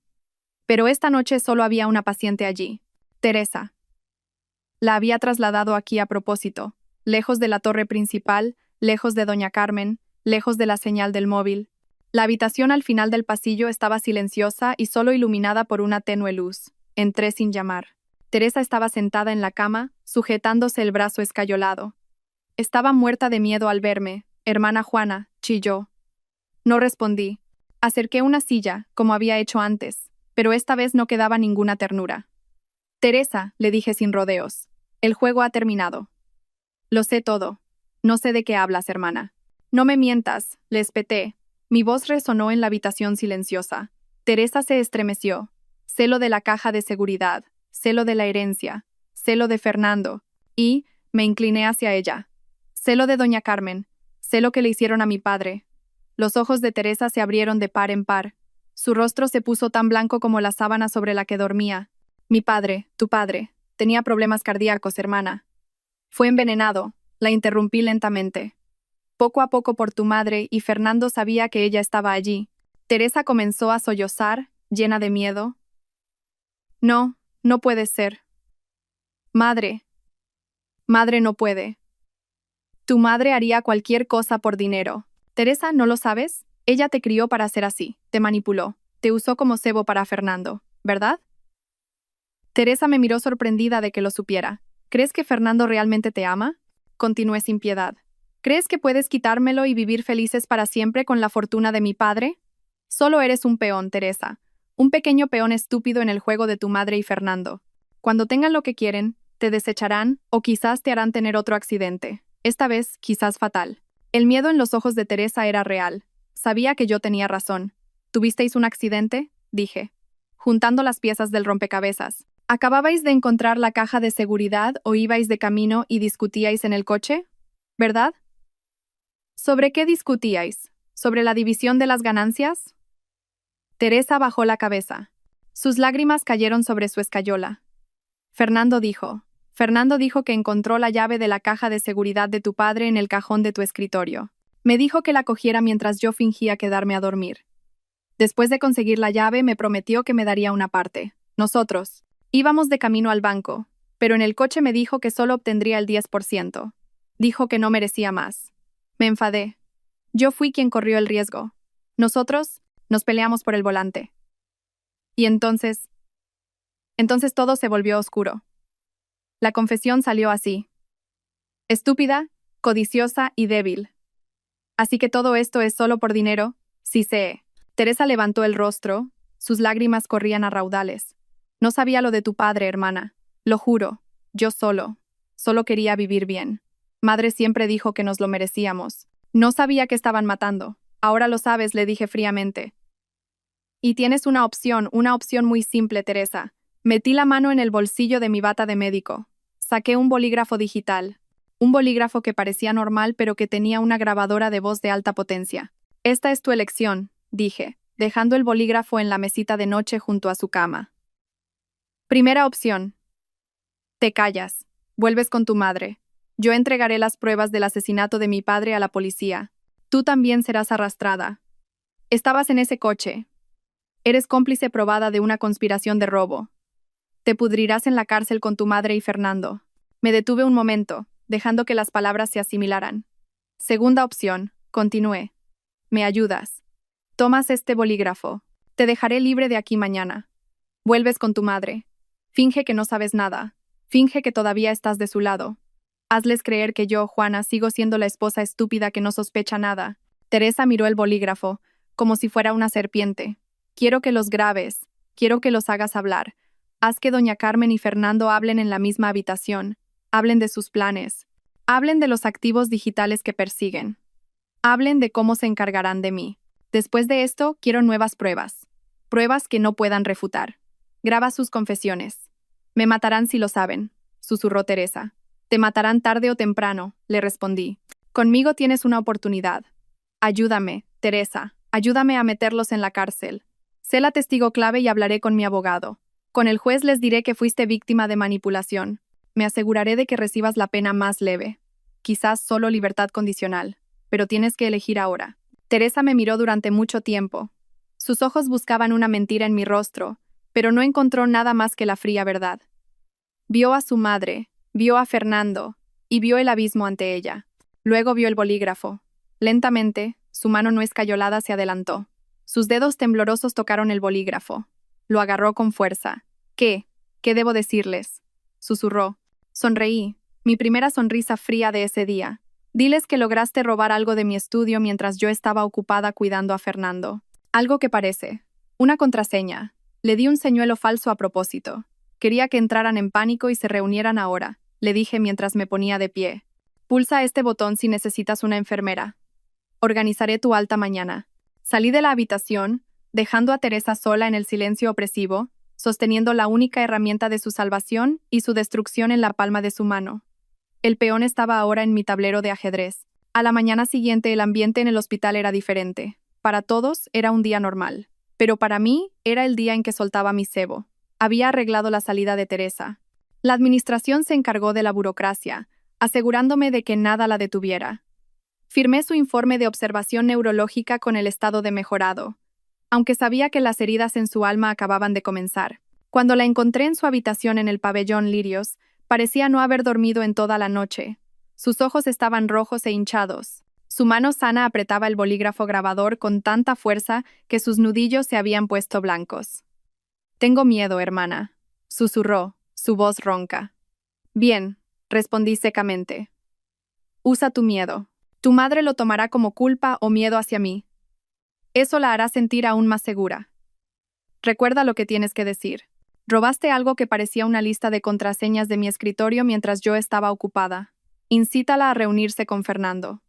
Pero esta noche solo había una paciente allí, Teresa. La había trasladado aquí a propósito, lejos de la torre principal, lejos de Doña Carmen, lejos de la señal del móvil. La habitación al final del pasillo estaba silenciosa y solo iluminada por una tenue luz. Entré sin llamar. Teresa estaba sentada en la cama, sujetándose el brazo escayolado. Estaba muerta de miedo al verme. Hermana Juana, chilló. No respondí. Acerqué una silla, como había hecho antes, pero esta vez no quedaba ninguna ternura. Teresa, le dije sin rodeos. El juego ha terminado. Lo sé todo. No sé de qué hablas, hermana. No me mientas, le espeté. Mi voz resonó en la habitación silenciosa. Teresa se estremeció. Sé lo de la caja de seguridad, sé lo de la herencia, sé lo de Fernando, y me incliné hacia ella. Sé lo de Doña Carmen, sé lo que le hicieron a mi padre. Los ojos de Teresa se abrieron de par en par. Su rostro se puso tan blanco como la sábana sobre la que dormía. Mi padre, tu padre, tenía problemas cardíacos, hermana. Fue envenenado, la interrumpí lentamente. Poco a poco por tu madre, y Fernando sabía que ella estaba allí. Teresa comenzó a sollozar, llena de miedo. No, no puede ser. Madre. Madre no puede. Tu madre haría cualquier cosa por dinero. Teresa, ¿no lo sabes? Ella te crió para ser así, te manipuló, te usó como cebo para Fernando, ¿verdad? Teresa me miró sorprendida de que lo supiera. ¿Crees que Fernando realmente te ama? Continué sin piedad. ¿Crees que puedes quitármelo y vivir felices para siempre con la fortuna de mi padre? Solo eres un peón, Teresa. Un pequeño peón estúpido en el juego de tu madre y Fernando. Cuando tengan lo que quieren, te desecharán o quizás te harán tener otro accidente. Esta vez, quizás fatal. El miedo en los ojos de Teresa era real. Sabía que yo tenía razón. ¿Tuvisteis un accidente? Dije, juntando las piezas del rompecabezas. ¿Acababais de encontrar la caja de seguridad o ibais de camino y discutíais en el coche? ¿Verdad? ¿Sobre qué discutíais? ¿Sobre la división de las ganancias? Teresa bajó la cabeza. Sus lágrimas cayeron sobre su escayola. Fernando dijo que encontró la llave de la caja de seguridad de tu padre en el cajón de tu escritorio. Me dijo que la cogiera mientras yo fingía quedarme a dormir. Después de conseguir la llave, me prometió que me daría una parte. Nosotros íbamos de camino al banco, pero en el coche me dijo que solo obtendría el 10%. Dijo que no merecía más. Me enfadé. Yo fui quien corrió el riesgo. Nosotros nos peleamos por el volante. Y entonces todo se volvió oscuro. La confesión salió así. Estúpida, codiciosa y débil. Así que todo esto es solo por dinero, sí sé. Teresa levantó el rostro, sus lágrimas corrían a raudales. No sabía lo de tu padre, hermana. Lo juro, yo solo quería vivir bien. Madre siempre dijo que nos lo merecíamos. No sabía que estaban matando. Ahora lo sabes, le dije fríamente. Y tienes una opción muy simple, Teresa. Metí la mano en el bolsillo de mi bata de médico. Saqué un bolígrafo digital. Un bolígrafo que parecía normal pero que tenía una grabadora de voz de alta potencia. Esta es tu elección, dije, dejando el bolígrafo en la mesita de noche junto a su cama. Primera opción. Te callas. Vuelves con tu madre. Yo entregaré las pruebas del asesinato de mi padre a la policía. Tú también serás arrastrada. Estabas en ese coche. Eres cómplice probada de una conspiración de robo. Te pudrirás en la cárcel con tu madre y Fernando. Me detuve un momento, dejando que las palabras se asimilaran. Segunda opción, continué. Me ayudas. Tomas este bolígrafo. Te dejaré libre de aquí mañana. Vuelves con tu madre. Finge que no sabes nada. Finge que todavía estás de su lado. Hazles creer que yo, Juana, sigo siendo la esposa estúpida que no sospecha nada. Teresa miró el bolígrafo, como si fuera una serpiente. Quiero que los grabes. Quiero que los hagas hablar. Haz que doña Carmen y Fernando hablen en la misma habitación. Hablen de sus planes. Hablen de los activos digitales que persiguen. Hablen de cómo se encargarán de mí. Después de esto, quiero nuevas pruebas. Pruebas que no puedan refutar. Graba sus confesiones. Me matarán si lo saben, susurró Teresa. Te matarán tarde o temprano, le respondí. Conmigo tienes una oportunidad. Ayúdame, Teresa. Ayúdame a meterlos en la cárcel. Sé la testigo clave y hablaré con mi abogado. Con el juez les diré que fuiste víctima de manipulación. Me aseguraré de que recibas la pena más leve. Quizás solo libertad condicional. Pero tienes que elegir ahora. Teresa me miró durante mucho tiempo. Sus ojos buscaban una mentira en mi rostro, pero no encontró nada más que la fría verdad. Vio a su madre, vio a Fernando, y vio el abismo ante ella. Luego vio el bolígrafo. Lentamente, su mano no escayolada se adelantó. Sus dedos temblorosos tocaron el bolígrafo. Lo agarró con fuerza. ¿Qué? ¿Qué debo decirles? Susurró. Sonreí, mi primera sonrisa fría de ese día. Diles que lograste robar algo de mi estudio mientras yo estaba ocupada cuidando a Fernando. Algo que parece. Una contraseña. Le di un señuelo falso a propósito. Quería que entraran en pánico y se reunieran ahora, le dije mientras me ponía de pie. Pulsa este botón si necesitas una enfermera. Organizaré tu alta mañana. Salí de la habitación, dejando a Teresa sola en el silencio opresivo, sosteniendo la única herramienta de su salvación y su destrucción en la palma de su mano. El peón estaba ahora en mi tablero de ajedrez. A la mañana siguiente el ambiente en el hospital era diferente. Para todos era un día normal. Pero para mí era el día en que soltaba mi cebo. Había arreglado la salida de Teresa. La administración se encargó de la burocracia, asegurándome de que nada la detuviera. Firmé su informe de observación neurológica con el estado de mejorado, aunque sabía que las heridas en su alma acababan de comenzar. Cuando la encontré en su habitación en el pabellón Lirios, parecía no haber dormido en toda la noche. Sus ojos estaban rojos e hinchados. Su mano sana apretaba el bolígrafo grabador con tanta fuerza que sus nudillos se habían puesto blancos. «Tengo miedo, hermana», susurró, su voz ronca. «Bien», respondí secamente. «Usa tu miedo. Tu madre lo tomará como culpa o miedo hacia mí. Eso la hará sentir aún más segura. Recuerda lo que tienes que decir. Robaste algo que parecía una lista de contraseñas de mi escritorio mientras yo estaba ocupada. Incítala a reunirse con Fernando.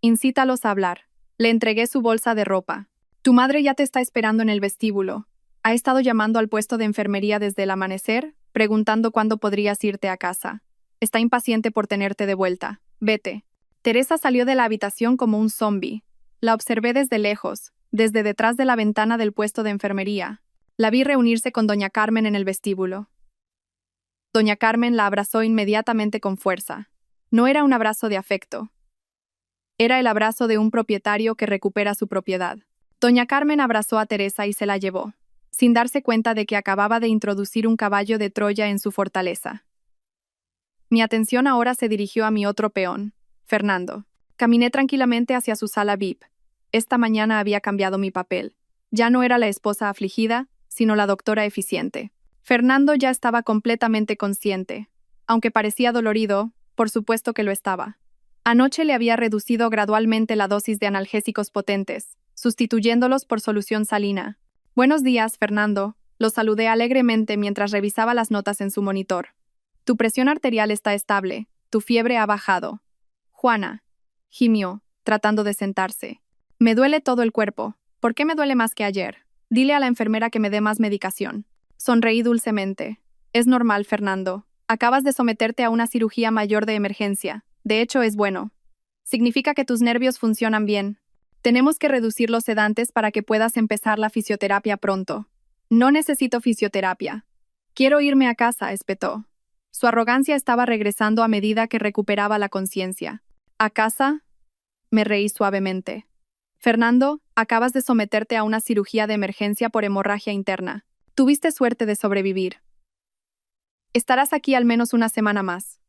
Incítalos a hablar. Le entregué su bolsa de ropa. Tu madre ya te está esperando en el vestíbulo. Ha estado llamando al puesto de enfermería desde el amanecer, preguntando cuándo podrías irte a casa. Está impaciente por tenerte de vuelta. Vete». Teresa salió de la habitación como un zombi. La observé desde lejos, desde detrás de la ventana del puesto de enfermería. La vi reunirse con doña Carmen en el vestíbulo. Doña Carmen la abrazó inmediatamente con fuerza. No era un abrazo de afecto. Era el abrazo de un propietario que recupera su propiedad. Doña Carmen abrazó a Teresa y se la llevó, sin darse cuenta de que acababa de introducir un caballo de Troya en su fortaleza. Mi atención ahora se dirigió a mi otro peón, Fernando. Caminé tranquilamente hacia su sala VIP. Esta mañana había cambiado mi papel. Ya no era la esposa afligida, sino la doctora eficiente. Fernando ya estaba completamente consciente. Aunque parecía dolorido, por supuesto que lo estaba. Anoche le había reducido gradualmente la dosis de analgésicos potentes, sustituyéndolos por solución salina. «Buenos días, Fernando», lo saludé alegremente mientras revisaba las notas en su monitor. «Tu presión arterial está estable, tu fiebre ha bajado». «Juana», gimió, tratando de sentarse. «Me duele todo el cuerpo. ¿Por qué me duele más que ayer? Dile a la enfermera que me dé más medicación». Sonreí dulcemente. «Es normal, Fernando. Acabas de someterte a una cirugía mayor de emergencia. De hecho, es bueno. Significa que tus nervios funcionan bien. Tenemos que reducir los sedantes para que puedas empezar la fisioterapia pronto». «No necesito fisioterapia. Quiero irme a casa», espetó. Su arrogancia estaba regresando a medida que recuperaba la conciencia. «¿A casa?» Me reí suavemente. «Fernando, acabas de someterte a una cirugía de emergencia por hemorragia interna. Tuviste suerte de sobrevivir. Estarás aquí al menos una semana más».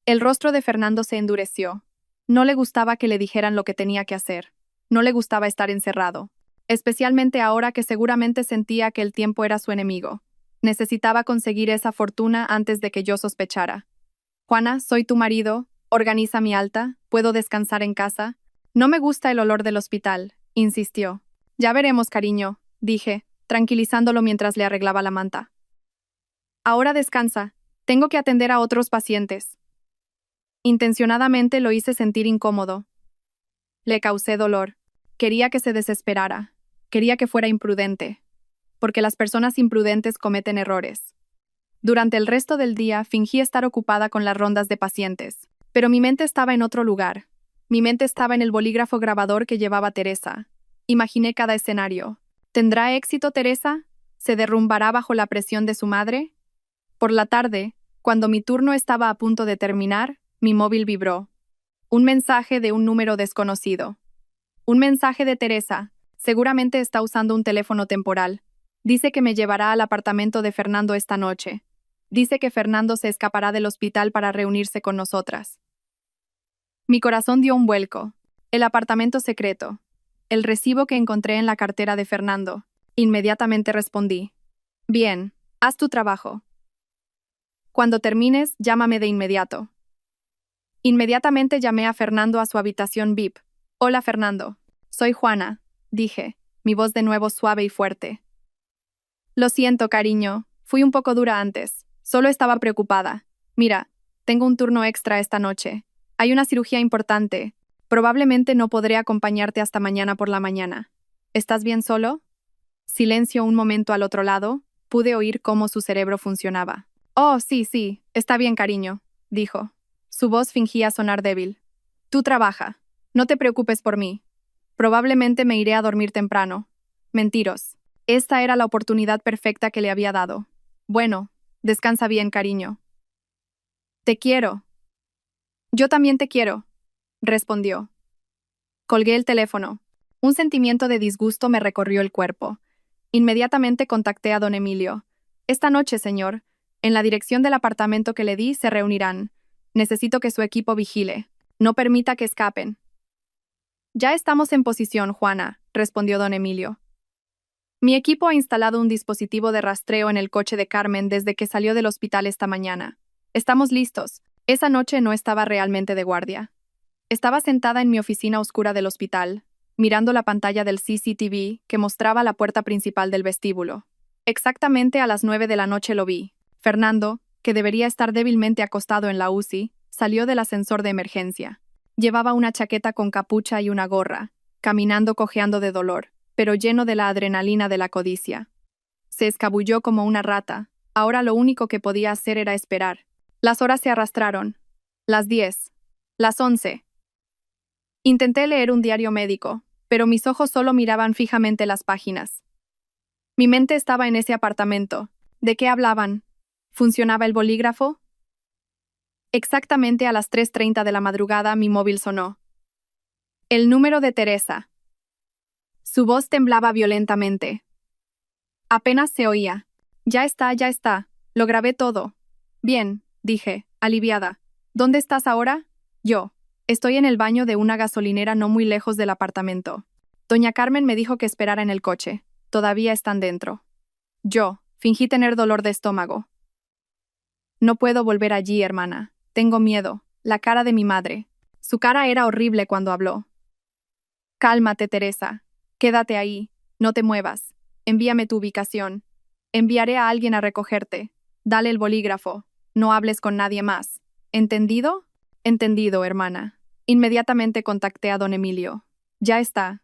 El rostro de Fernando se endureció. No le gustaba que le dijeran lo que tenía que hacer. No le gustaba estar encerrado. Especialmente ahora que seguramente sentía que el tiempo era su enemigo. Necesitaba conseguir esa fortuna antes de que yo sospechara. «Juana, soy tu marido. Organiza mi alta. ¿Puedo descansar en casa?» «No me gusta el olor del hospital», insistió. «Ya veremos, cariño», dije, tranquilizándolo mientras le arreglaba la manta. «Ahora descansa. Tengo que atender a otros pacientes». Intencionadamente lo hice sentir incómodo. Le causé dolor. Quería que se desesperara. Quería que fuera imprudente. Porque las personas imprudentes cometen errores. Durante el resto del día fingí estar ocupada con las rondas de pacientes. Pero mi mente estaba en otro lugar. Mi mente estaba en el bolígrafo grabador que llevaba Teresa. Imaginé cada escenario. ¿Tendrá éxito Teresa? ¿Se derrumbará bajo la presión de su madre? Por la tarde, cuando mi turno estaba a punto de terminar, mi móvil vibró. Un mensaje de un número desconocido. Un mensaje de Teresa. Seguramente está usando un teléfono temporal. Dice que me llevará al apartamento de Fernando esta noche. Dice que Fernando se escapará del hospital para reunirse con nosotras. Mi corazón dio un vuelco. El apartamento secreto. El recibo que encontré en la cartera de Fernando. Inmediatamente respondí. Bien, haz tu trabajo. Cuando termines, llámame de inmediato. Inmediatamente llamé a Fernando a su habitación VIP. Hola Fernando. Soy Juana, dije, mi voz de nuevo suave y fuerte. Lo siento, cariño. Fui un poco dura antes. Solo estaba preocupada. Mira, tengo un turno extra esta noche. Hay una cirugía importante. Probablemente no podré acompañarte hasta mañana por la mañana. ¿Estás bien solo? Silencio un momento al otro lado. Pude oír cómo su cerebro funcionaba. Oh, sí, está bien, cariño, dijo. Su voz fingía sonar débil. Tú trabaja. No te preocupes por mí. Probablemente me iré a dormir temprano. Mentiros. Esta era la oportunidad perfecta que le había dado. Bueno, descansa bien, cariño. Te quiero. Yo también te quiero, respondió. Colgué el teléfono. Un sentimiento de disgusto me recorrió el cuerpo. Inmediatamente contacté a don Emilio. Esta noche, señor, en la dirección del apartamento que le di se reunirán. Necesito que su equipo vigile. No permita que escapen. Ya estamos en posición, Juana, respondió don Emilio. Mi equipo ha instalado un dispositivo de rastreo en el coche de Carmen desde que salió del hospital esta mañana. Estamos listos. Esa noche no estaba realmente de guardia. Estaba sentada en mi oficina oscura del hospital, mirando la pantalla del CCTV que mostraba la puerta principal del vestíbulo. Exactamente a las 9 de la noche lo vi. Fernando, que debería estar débilmente acostado en la UCI, salió del ascensor de emergencia. Llevaba una chaqueta con capucha y una gorra, caminando cojeando de dolor, pero lleno de la adrenalina de la codicia. Se escabulló como una rata. Ahora lo único que podía hacer era esperar. Las horas se arrastraron. Las 10. Las 11. Intenté leer un diario médico, pero mis ojos solo miraban fijamente las páginas. Mi mente estaba en ese apartamento. ¿De qué hablaban? ¿Funcionaba el bolígrafo? Exactamente a las 3:30 de la madrugada mi móvil sonó. El número de Teresa. Su voz temblaba violentamente. Apenas se oía. Ya está. Lo grabé todo. Bien, dije, aliviada. ¿Dónde estás ahora? Yo. Estoy en el baño de una gasolinera no muy lejos del apartamento. Doña Carmen me dijo que esperara en el coche. Todavía están dentro. Yo. Fingí tener dolor de estómago. No puedo volver allí, hermana. Tengo miedo. La cara de mi madre. Su cara era horrible cuando habló. Cálmate, Teresa. Quédate ahí. No te muevas. Envíame tu ubicación. Enviaré a alguien a recogerte. Dale el bolígrafo. No hables con nadie más. ¿Entendido? Entendido, hermana. Inmediatamente contacté a don Emilio. Ya está.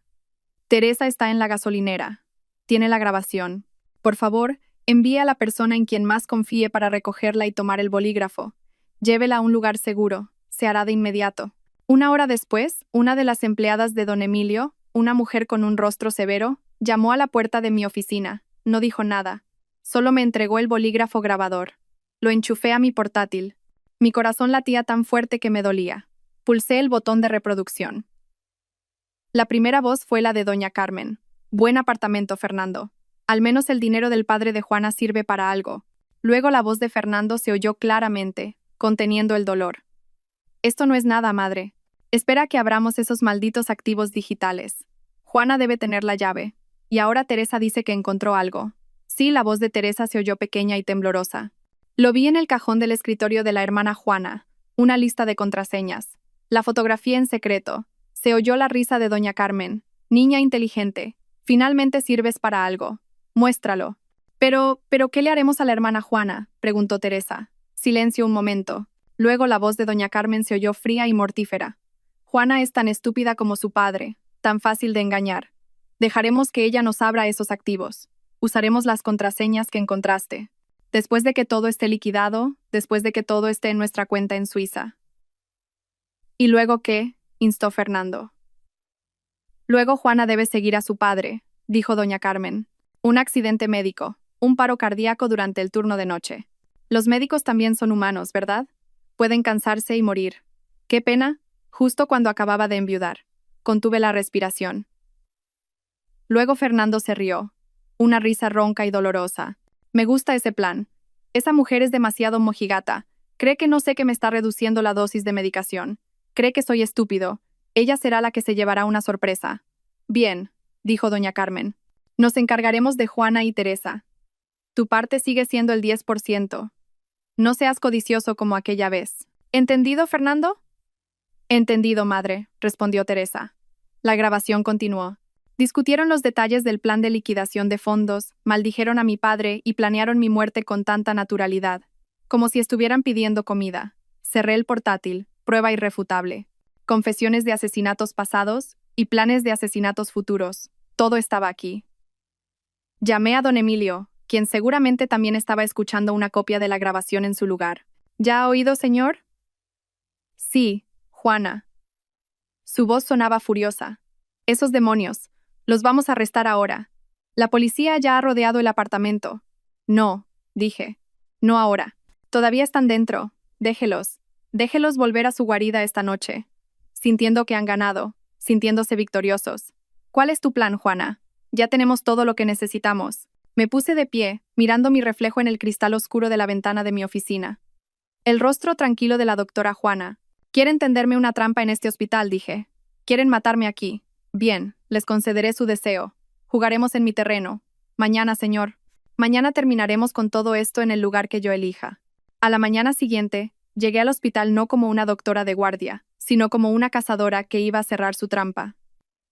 Teresa está en la gasolinera. Tiene la grabación. Por favor, envíe a la persona en quien más confíe para recogerla y tomar el bolígrafo. Llévela a un lugar seguro. Se hará de inmediato. Una hora después, una de las empleadas de don Emilio, una mujer con un rostro severo, llamó a la puerta de mi oficina. No dijo nada. Solo me entregó el bolígrafo grabador. Lo enchufé a mi portátil. Mi corazón latía tan fuerte que me dolía. Pulsé el botón de reproducción. La primera voz fue la de doña Carmen. Buen apartamento, Fernando. Al menos el dinero del padre de Juana sirve para algo. Luego la voz de Fernando se oyó claramente, conteniendo el dolor. Esto no es nada, madre. Espera que abramos esos malditos activos digitales. Juana debe tener la llave. Y ahora Teresa dice que encontró algo. Sí, la voz de Teresa se oyó pequeña y temblorosa. Lo vi en el cajón del escritorio de la hermana Juana, una lista de contraseñas. La fotografía en secreto. Se oyó la risa de doña Carmen. Niña inteligente. Finalmente sirves para algo. Muéstralo. ¿Pero qué le haremos a la hermana Juana?, preguntó Teresa. Silencio un momento. Luego la voz de doña Carmen se oyó fría y mortífera. Juana es tan estúpida como su padre, tan fácil de engañar. Dejaremos que ella nos abra esos activos. Usaremos las contraseñas que encontraste. Después de que todo esté liquidado, después de que todo esté en nuestra cuenta en Suiza. ¿Y luego qué?, instó Fernando. Luego Juana debe seguir a su padre, dijo doña Carmen. Un accidente médico, un paro cardíaco durante el turno de noche. Los médicos también son humanos, ¿verdad? Pueden cansarse y morir. Qué pena, justo cuando acababa de enviudar. Contuve la respiración. Luego Fernando se rió. Una risa ronca y dolorosa. Me gusta ese plan. Esa mujer es demasiado mojigata. Cree que no sé que me está reduciendo la dosis de medicación. Cree que soy estúpido. Ella será la que se llevará una sorpresa. Bien, dijo doña Carmen. Nos encargaremos de Juana y Teresa. Tu parte sigue siendo el 10%. No seas codicioso como aquella vez. ¿Entendido, Fernando? Entendido, madre, respondió Teresa. La grabación continuó. Discutieron los detalles del plan de liquidación de fondos, maldijeron a mi padre y planearon mi muerte con tanta naturalidad, como si estuvieran pidiendo comida. Cerré el portátil, prueba irrefutable. Confesiones de asesinatos pasados y planes de asesinatos futuros. Todo estaba aquí. Llamé a don Emilio, quien seguramente también estaba escuchando una copia de la grabación en su lugar. ¿Ya ha oído, señor? Sí, Juana. Su voz sonaba furiosa. Esos demonios. Los vamos a arrestar ahora. La policía ya ha rodeado el apartamento. No, dije. No ahora. Todavía están dentro. Déjelos. Déjelos volver a su guarida esta noche. Sintiendo que han ganado. Sintiéndose victoriosos. ¿Cuál es tu plan, Juana? Ya tenemos todo lo que necesitamos. Me puse de pie, mirando mi reflejo en el cristal oscuro de la ventana de mi oficina. El rostro tranquilo de la doctora Juana. Quieren tenderme una trampa en este hospital, dije. Quieren matarme aquí. Bien, les concederé su deseo. Jugaremos en mi terreno. Mañana, señor. Mañana terminaremos con todo esto en el lugar que yo elija. A la mañana siguiente, llegué al hospital no como una doctora de guardia, sino como una cazadora que iba a cerrar su trampa.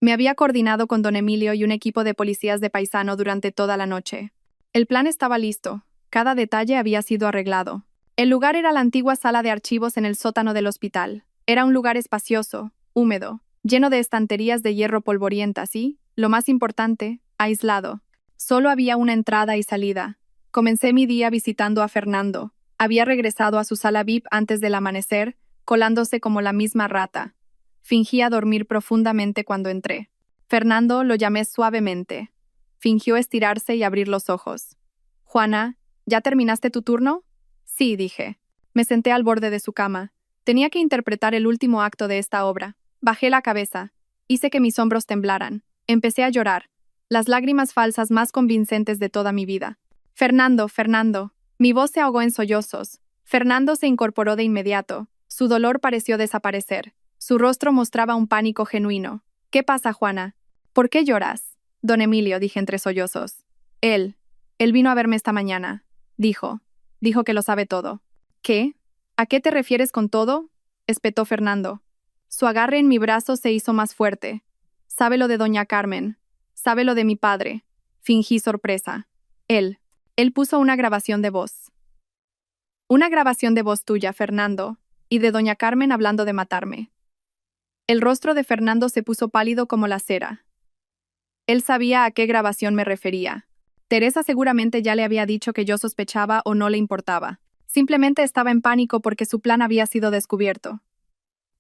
Me había coordinado con don Emilio y un equipo de policías de paisano durante toda la noche. El plan estaba listo. Cada detalle había sido arreglado. El lugar era la antigua sala de archivos en el sótano del hospital. Era un lugar espacioso, húmedo, lleno de estanterías de hierro polvorientas y, lo más importante, aislado. Solo había una entrada y salida. Comencé mi día visitando a Fernando. Había regresado a su sala VIP antes del amanecer, colándose como la misma rata. Fingía dormir profundamente cuando entré. Fernando lo llamé suavemente. Fingió estirarse y abrir los ojos. «Juana, ¿ya terminaste tu turno?» «Sí», dije. Me senté al borde de su cama. Tenía que interpretar el último acto de esta obra. Bajé la cabeza. Hice que mis hombros temblaran. Empecé a llorar. Las lágrimas falsas más convincentes de toda mi vida. «Fernando, Fernando». Mi voz se ahogó en sollozos. Fernando se incorporó de inmediato. Su dolor pareció desaparecer. Su rostro mostraba un pánico genuino. «¿Qué pasa, Juana? ¿Por qué lloras?» «Don Emilio», dije entre sollozos. Él vino a verme esta mañana. Dijo que lo sabe todo. ¿Qué? ¿A qué te refieres con todo?», espetó Fernando. Su agarre en mi brazo se hizo más fuerte. «Sabe lo de doña Carmen. Sabe lo de mi padre». Fingí sorpresa. Él puso una grabación de voz. «Una grabación de voz tuya, Fernando, y de doña Carmen hablando de matarme». El rostro de Fernando se puso pálido como la cera. Él sabía a qué grabación me refería. Teresa seguramente ya le había dicho que yo sospechaba o no le importaba. Simplemente estaba en pánico porque su plan había sido descubierto.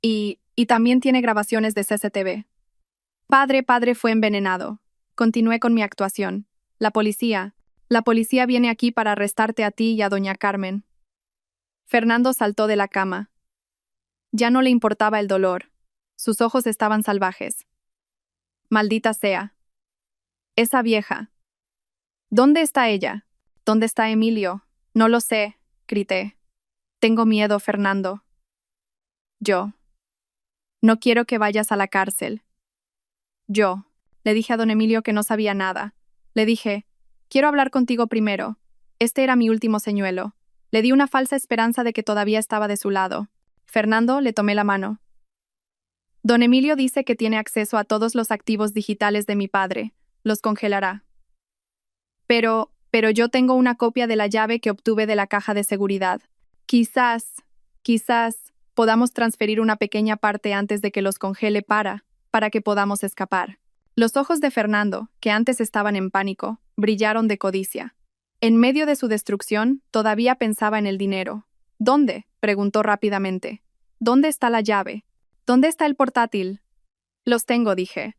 Y también tiene grabaciones de CCTV. Padre fue envenenado. Continué con mi actuación. La policía viene aquí para arrestarte a ti y a doña Carmen. Fernando saltó de la cama. Ya no le importaba el dolor. Sus ojos estaban salvajes. Maldita sea. Esa vieja. ¿Dónde está ella? ¿Dónde está Emilio? No lo sé, grité. Tengo miedo, Fernando. Yo. No quiero que vayas a la cárcel. Yo. Le dije a don Emilio que no sabía nada. Le dije, quiero hablar contigo primero. Este era mi último señuelo. Le di una falsa esperanza de que todavía estaba de su lado. Fernando, le tomé la mano. Don Emilio dice que tiene acceso a todos los activos digitales de mi padre. Los congelará. Pero yo tengo una copia de la llave que obtuve de la caja de seguridad. Quizás Quizás podamos transferir una pequeña parte antes de que los congele para que podamos escapar. Los ojos de Fernando, que antes estaban en pánico, brillaron de codicia. En medio de su destrucción, todavía pensaba en el dinero. ¿Dónde?, preguntó rápidamente. ¿Dónde está la llave? ¿Dónde está el portátil? Los tengo, dije.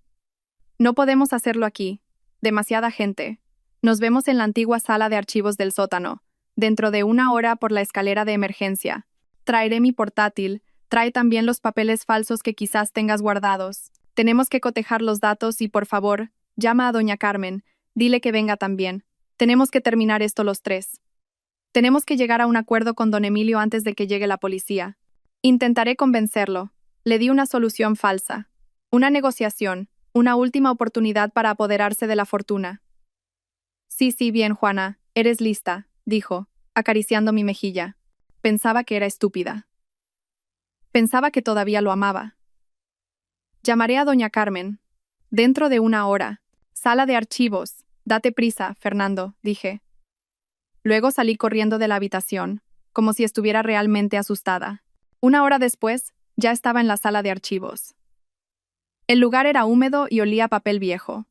No podemos hacerlo aquí. Demasiada gente. Nos vemos en la antigua sala de archivos del sótano. Dentro de 1 hora por la escalera de emergencia. Traeré mi portátil. Trae también los papeles falsos que quizás tengas guardados. Tenemos que cotejar los datos y, por favor, llama a doña Carmen. Dile que venga también. Tenemos que terminar esto los tres. Tenemos que llegar a un acuerdo con don Emilio antes de que llegue la policía. Intentaré convencerlo. Le di una solución falsa. Una negociación. Una última oportunidad para apoderarse de la fortuna. Sí, bien, Juana. Eres lista, dijo, acariciando mi mejilla. Pensaba que era estúpida. Pensaba que todavía lo amaba. Llamaré a doña Carmen. Dentro de 1 hora. Sala de archivos. Date prisa, Fernando, dije. Luego salí corriendo de la habitación, como si estuviera realmente asustada. 1 hora después, ya estaba en la sala de archivos. El lugar era húmedo y olía a papel viejo.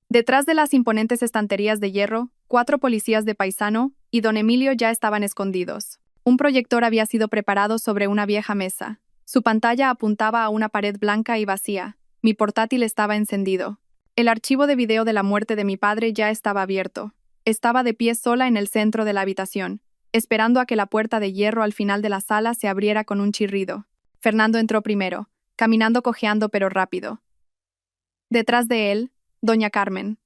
Detrás de las imponentes estanterías de hierro, 4 policías de paisano y don Emilio ya estaban escondidos. Un proyector había sido preparado sobre una vieja mesa. Su pantalla apuntaba a una pared blanca y vacía. Mi portátil estaba encendido. El archivo de video de la muerte de mi padre ya estaba abierto. Estaba de pie sola en el centro de la habitación, esperando a que la puerta de hierro al final de la sala se abriera con un chirrido. Fernando entró primero, caminando cojeando pero rápido. Detrás de él, doña Carmen.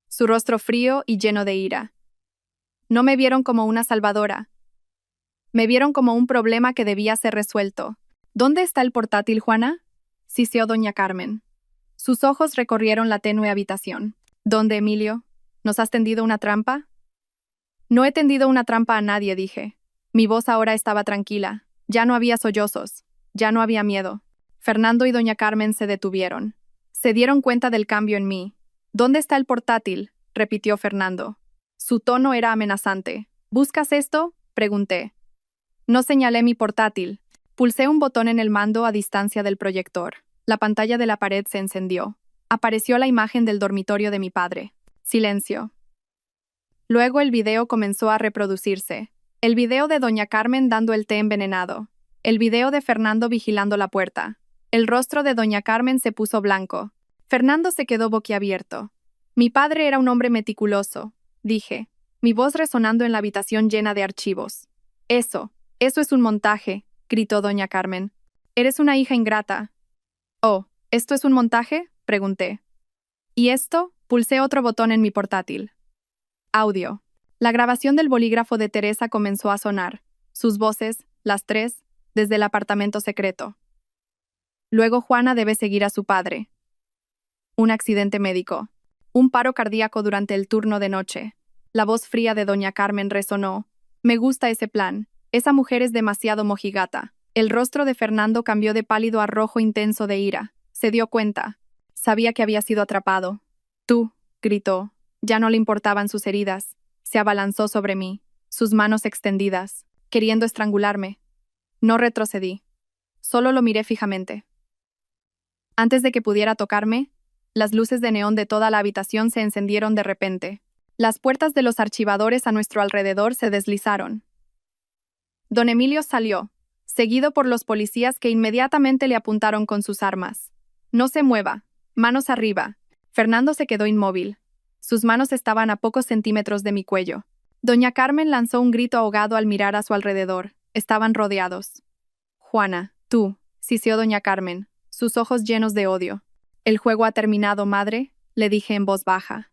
Su rostro frío y lleno de ira. No me vieron como una salvadora. Me vieron como un problema que debía ser resuelto. ¿Dónde está el portátil, Juana?, siseó doña Carmen. Sus ojos recorrieron la tenue habitación. ¿Dónde, Emilio? ¿Nos has tendido una trampa? No he tendido una trampa a nadie, dije. Mi voz ahora estaba tranquila. Ya no había sollozos. Ya no había miedo. Fernando y doña Carmen se detuvieron. Se dieron cuenta del cambio en mí. ¿Dónde está el portátil?, repitió Fernando. Su tono era amenazante. ¿Buscas esto?, pregunté. No señalé mi portátil. Pulsé un botón en el mando a distancia del proyector. La pantalla de la pared se encendió. Apareció la imagen del dormitorio de mi padre. Silencio. Luego el video comenzó a reproducirse. El video de doña Carmen dando el té envenenado. El video de Fernando vigilando la puerta. El rostro de doña Carmen se puso blanco. Fernando se quedó boquiabierto. Mi padre era un hombre meticuloso, dije, mi voz resonando en la habitación llena de archivos. Eso es un montaje, gritó doña Carmen. Eres una hija ingrata. Oh, ¿esto es un montaje?, pregunté. ¿Y esto? Pulsé otro botón en mi portátil. Audio. La grabación del bolígrafo de Teresa comenzó a sonar. Sus voces, las tres, desde el apartamento secreto. Luego Juana debe seguir a su padre. Un accidente médico. Un paro cardíaco durante el turno de noche. La voz fría de doña Carmen resonó. Me gusta ese plan. Esa mujer es demasiado mojigata. El rostro de Fernando cambió de pálido a rojo intenso de ira. Se dio cuenta. Sabía que había sido atrapado. Tú, gritó. Ya no le importaban sus heridas. Se abalanzó sobre mí, sus manos extendidas, queriendo estrangularme. No retrocedí. Solo lo miré fijamente. Antes de que pudiera tocarme, las luces de neón de toda la habitación se encendieron de repente. Las puertas de los archivadores a nuestro alrededor se deslizaron. Don Emilio salió, seguido por los policías que inmediatamente le apuntaron con sus armas. No se mueva. Manos arriba. Fernando se quedó inmóvil. Sus manos estaban a pocos centímetros de mi cuello. Doña Carmen lanzó un grito ahogado al mirar a su alrededor. Estaban rodeados. Juana, tú, siseó doña Carmen, sus ojos llenos de odio. El juego ha terminado, madre, le dije en voz baja.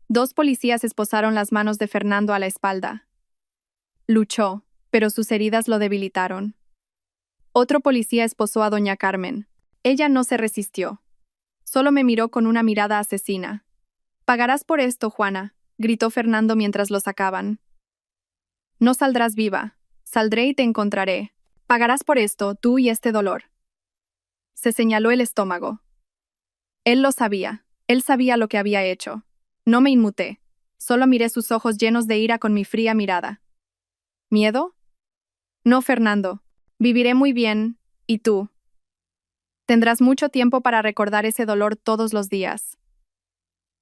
2 policías esposaron las manos de Fernando a la espalda. Luchó, pero sus heridas lo debilitaron. Otro policía esposó a doña Carmen. Ella no se resistió. Solo me miró con una mirada asesina. Pagarás por esto, Juana, gritó Fernando mientras lo sacaban. No saldrás viva. Saldré y te encontraré. Pagarás por esto, tú y este dolor. Se señaló el estómago. Él lo sabía. Él sabía lo que había hecho. No me inmuté. Solo miré sus ojos llenos de ira con mi fría mirada. ¿Miedo? No, Fernando. Viviré muy bien, ¿y tú? Tendrás mucho tiempo para recordar ese dolor todos los días.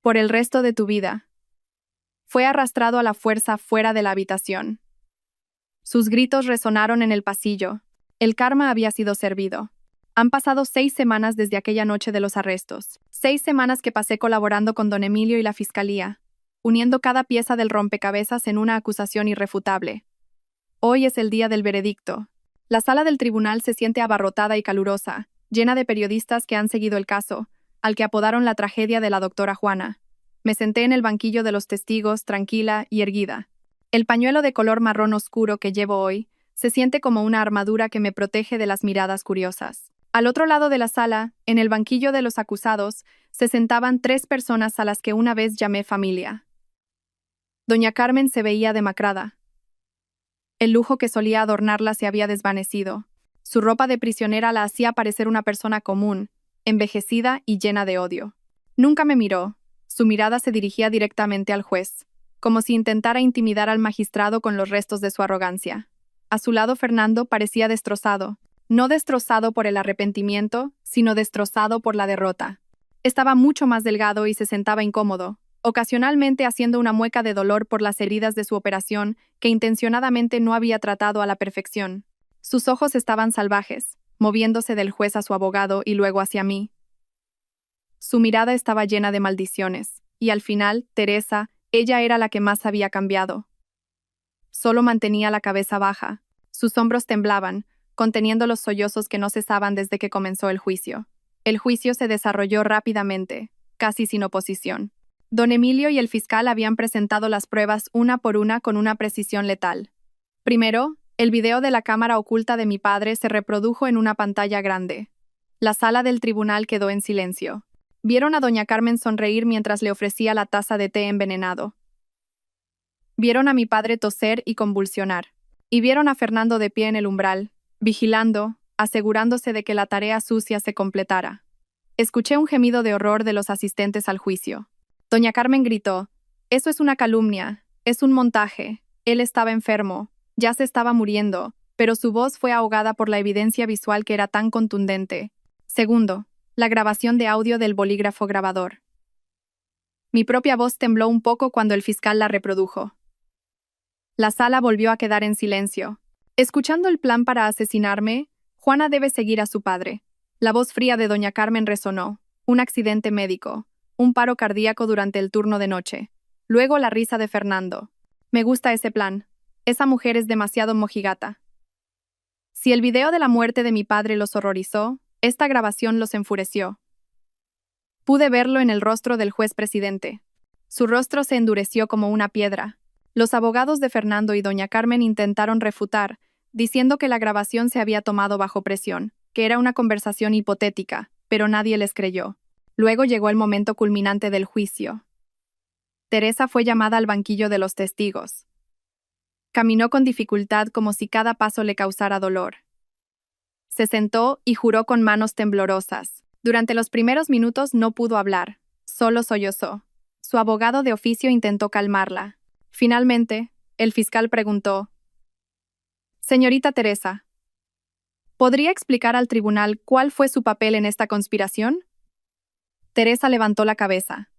Por el resto de tu vida. Fue arrastrado a la fuerza fuera de la habitación. Sus gritos resonaron en el pasillo. El karma había sido servido. Han pasado 6 semanas desde aquella noche de los arrestos. 6 semanas que pasé colaborando con don Emilio y la fiscalía, uniendo cada pieza del rompecabezas en una acusación irrefutable. Hoy es el día del veredicto. La sala del tribunal se siente abarrotada y calurosa, llena de periodistas que han seguido el caso, al que apodaron la tragedia de la doctora Juana. Me senté en el banquillo de los testigos, tranquila y erguida. El pañuelo de color marrón oscuro que llevo hoy se siente como una armadura que me protege de las miradas curiosas. Al otro lado de la sala, en el banquillo de los acusados, se sentaban 3 personas a las que una vez llamé familia. Doña Carmen se veía demacrada. El lujo que solía adornarla se había desvanecido. Su ropa de prisionera la hacía parecer una persona común, envejecida y llena de odio. Nunca me miró. Su mirada se dirigía directamente al juez, como si intentara intimidar al magistrado con los restos de su arrogancia. A su lado Fernando parecía destrozado, no destrozado por el arrepentimiento, sino destrozado por la derrota. Estaba mucho más delgado y se sentaba incómodo, ocasionalmente haciendo una mueca de dolor por las heridas de su operación que intencionadamente no había tratado a la perfección. Sus ojos estaban salvajes, moviéndose del juez a su abogado y luego hacia mí. Su mirada estaba llena de maldiciones, y al final, Teresa, ella era la que más había cambiado. Solo mantenía la cabeza baja. Sus hombros temblaban, conteniendo los sollozos que no cesaban desde que comenzó el juicio. El juicio se desarrolló rápidamente, casi sin oposición. Don Emilio y el fiscal habían presentado las pruebas una por una con una precisión letal. Primero, el video de la cámara oculta de mi padre se reprodujo en una pantalla grande. La sala del tribunal quedó en silencio. Vieron a doña Carmen sonreír mientras le ofrecía la taza de té envenenado. Vieron a mi padre toser y convulsionar. Y vieron a Fernando de pie en el umbral, vigilando, asegurándose de que la tarea sucia se completara. Escuché un gemido de horror de los asistentes al juicio. Doña Carmen gritó: «Eso es una calumnia, es un montaje. Él estaba enfermo, ya se estaba muriendo», pero su voz fue ahogada por la evidencia visual que era tan contundente. Segundo, la grabación de audio del bolígrafo grabador. Mi propia voz tembló un poco cuando el fiscal la reprodujo. La sala volvió a quedar en silencio. Escuchando el plan para asesinarme, Juana debe seguir a su padre. La voz fría de doña Carmen resonó. Un accidente médico. Un paro cardíaco durante el turno de noche. Luego la risa de Fernando. Me gusta ese plan. Esa mujer es demasiado mojigata. Si el video de la muerte de mi padre los horrorizó, esta grabación los enfureció. Pude verlo en el rostro del juez presidente. Su rostro se endureció como una piedra. Los abogados de Fernando y doña Carmen intentaron refutar, diciendo que la grabación se había tomado bajo presión, que era una conversación hipotética, pero nadie les creyó. Luego llegó el momento culminante del juicio. Teresa fue llamada al banquillo de los testigos. Caminó con dificultad como si cada paso le causara dolor. Se sentó y juró con manos temblorosas. Durante los primeros minutos no pudo hablar, solo sollozó. Su abogado de oficio intentó calmarla. Finalmente, el fiscal preguntó: «Señorita Teresa, ¿podría explicar al tribunal cuál fue su papel en esta conspiración?» Teresa levantó la cabeza.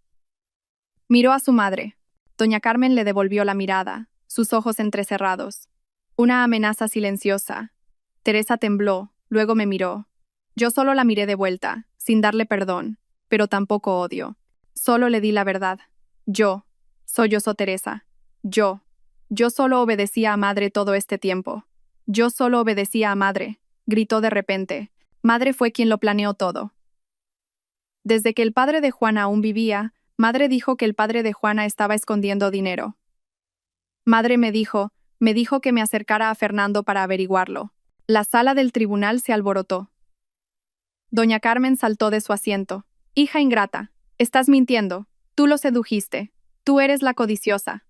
Miró a su madre. Doña Carmen le devolvió la mirada, sus ojos entrecerrados. Una amenaza silenciosa. Teresa tembló, luego me miró. Yo solo la miré de vuelta, sin darle perdón, pero tampoco odio. Solo le di la verdad. Sollozó Teresa. Yo solo obedecía a madre todo este tiempo. Yo solo obedecía a madre, gritó de repente. Madre fue quien lo planeó todo. Desde que el padre de Juana aún vivía, madre dijo que el padre de Juana estaba escondiendo dinero. Madre me dijo que me acercara a Fernando para averiguarlo. La sala del tribunal se alborotó. Doña Carmen saltó de su asiento. Hija ingrata, estás mintiendo. Tú lo sedujiste. Tú eres la codiciosa.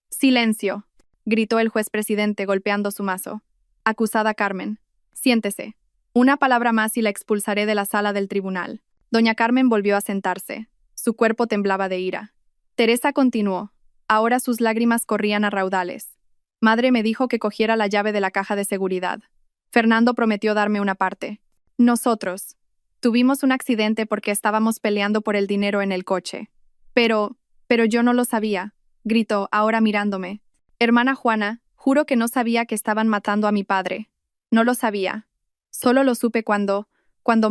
Silencio, gritó el juez presidente golpeando su mazo. Acusada Carmen, siéntese. Una palabra más y la expulsaré de la sala del tribunal. Doña Carmen volvió a sentarse. Su cuerpo temblaba de ira. Teresa continuó. Ahora sus lágrimas corrían a raudales. Madre me dijo que cogiera la llave de la caja de seguridad. Fernando prometió darme una parte. Nosotros tuvimos un accidente porque estábamos peleando por el dinero en el coche. Pero yo no lo sabía, gritó, ahora mirándome. Hermana Juana, juro que no sabía que estaban matando a mi padre. No lo sabía. Solo lo supe cuando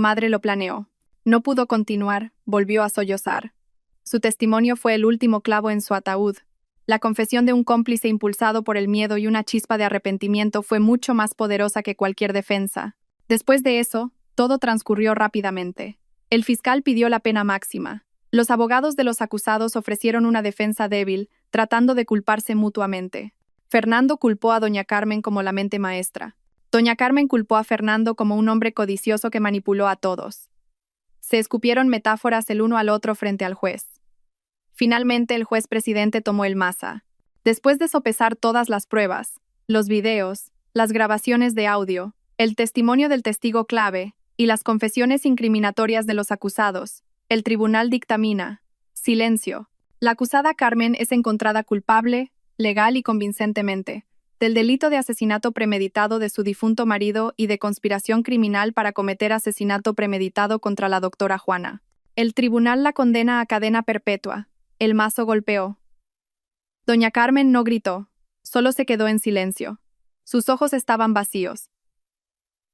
madre lo planeó. No pudo continuar, volvió a sollozar. Su testimonio fue el último clavo en su ataúd. La confesión de un cómplice impulsado por el miedo y una chispa de arrepentimiento fue mucho más poderosa que cualquier defensa. Después de eso, todo transcurrió rápidamente. El fiscal pidió la pena máxima. Los abogados de los acusados ofrecieron una defensa débil, tratando de culparse mutuamente. Fernando culpó a doña Carmen como la mente maestra. Doña Carmen culpó a Fernando como un hombre codicioso que manipuló a todos. Se escupieron metáforas el uno al otro frente al juez. Finalmente el juez presidente tomó el masa. Después de sopesar todas las pruebas, los videos, las grabaciones de audio, el testimonio del testigo clave y las confesiones incriminatorias de los acusados, el tribunal dictamina: silencio. La acusada Carmen es encontrada culpable, legal y convincentemente, del delito de asesinato premeditado de su difunto marido y de conspiración criminal para cometer asesinato premeditado contra la doctora Juana. El tribunal la condena a cadena perpetua. El mazo golpeó. Doña Carmen no gritó, solo se quedó en silencio. Sus ojos estaban vacíos,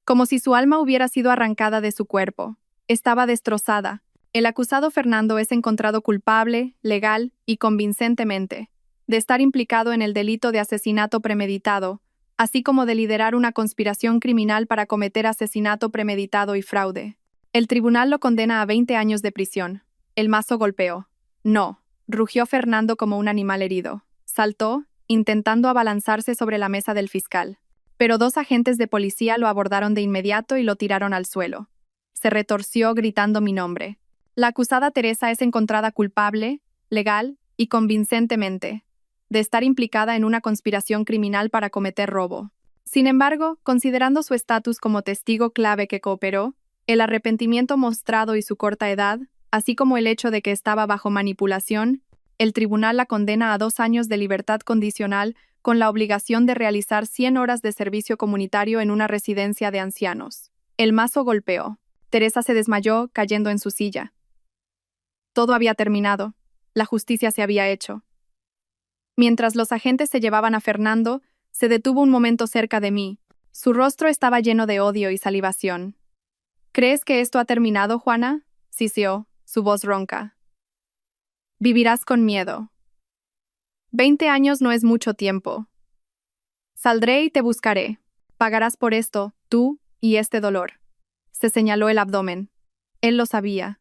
como si su alma hubiera sido arrancada de su cuerpo. Estaba destrozada. El acusado Fernando es encontrado culpable, legal y convincentemente, de estar implicado en el delito de asesinato premeditado, así como de liderar una conspiración criminal para cometer asesinato premeditado y fraude. El tribunal lo condena a 20 años de prisión. El mazo golpeó. No, rugió Fernando como un animal herido. Saltó, intentando abalanzarse sobre la mesa del fiscal. Pero 2 agentes de policía lo abordaron de inmediato y lo tiraron al suelo. Se retorció gritando mi nombre. La acusada Teresa es encontrada culpable, legal y convincentemente, de estar implicada en una conspiración criminal para cometer robo. Sin embargo, considerando su estatus como testigo clave que cooperó, el arrepentimiento mostrado y su corta edad, así como el hecho de que estaba bajo manipulación, el tribunal la condena a 2 años de libertad condicional con la obligación de realizar 100 horas de servicio comunitario en una residencia de ancianos. El mazo golpeó. Teresa se desmayó, cayendo en su silla. Todo había terminado. La justicia se había hecho. Mientras los agentes se llevaban a Fernando, se detuvo un momento cerca de mí. Su rostro estaba lleno de odio y salivación. ¿Crees que esto ha terminado, Juana?, siseó, su voz ronca. Vivirás con miedo. 20 años no es mucho tiempo. Saldré y te buscaré. Pagarás por esto, tú y este dolor. Se señaló el abdomen. Él lo sabía.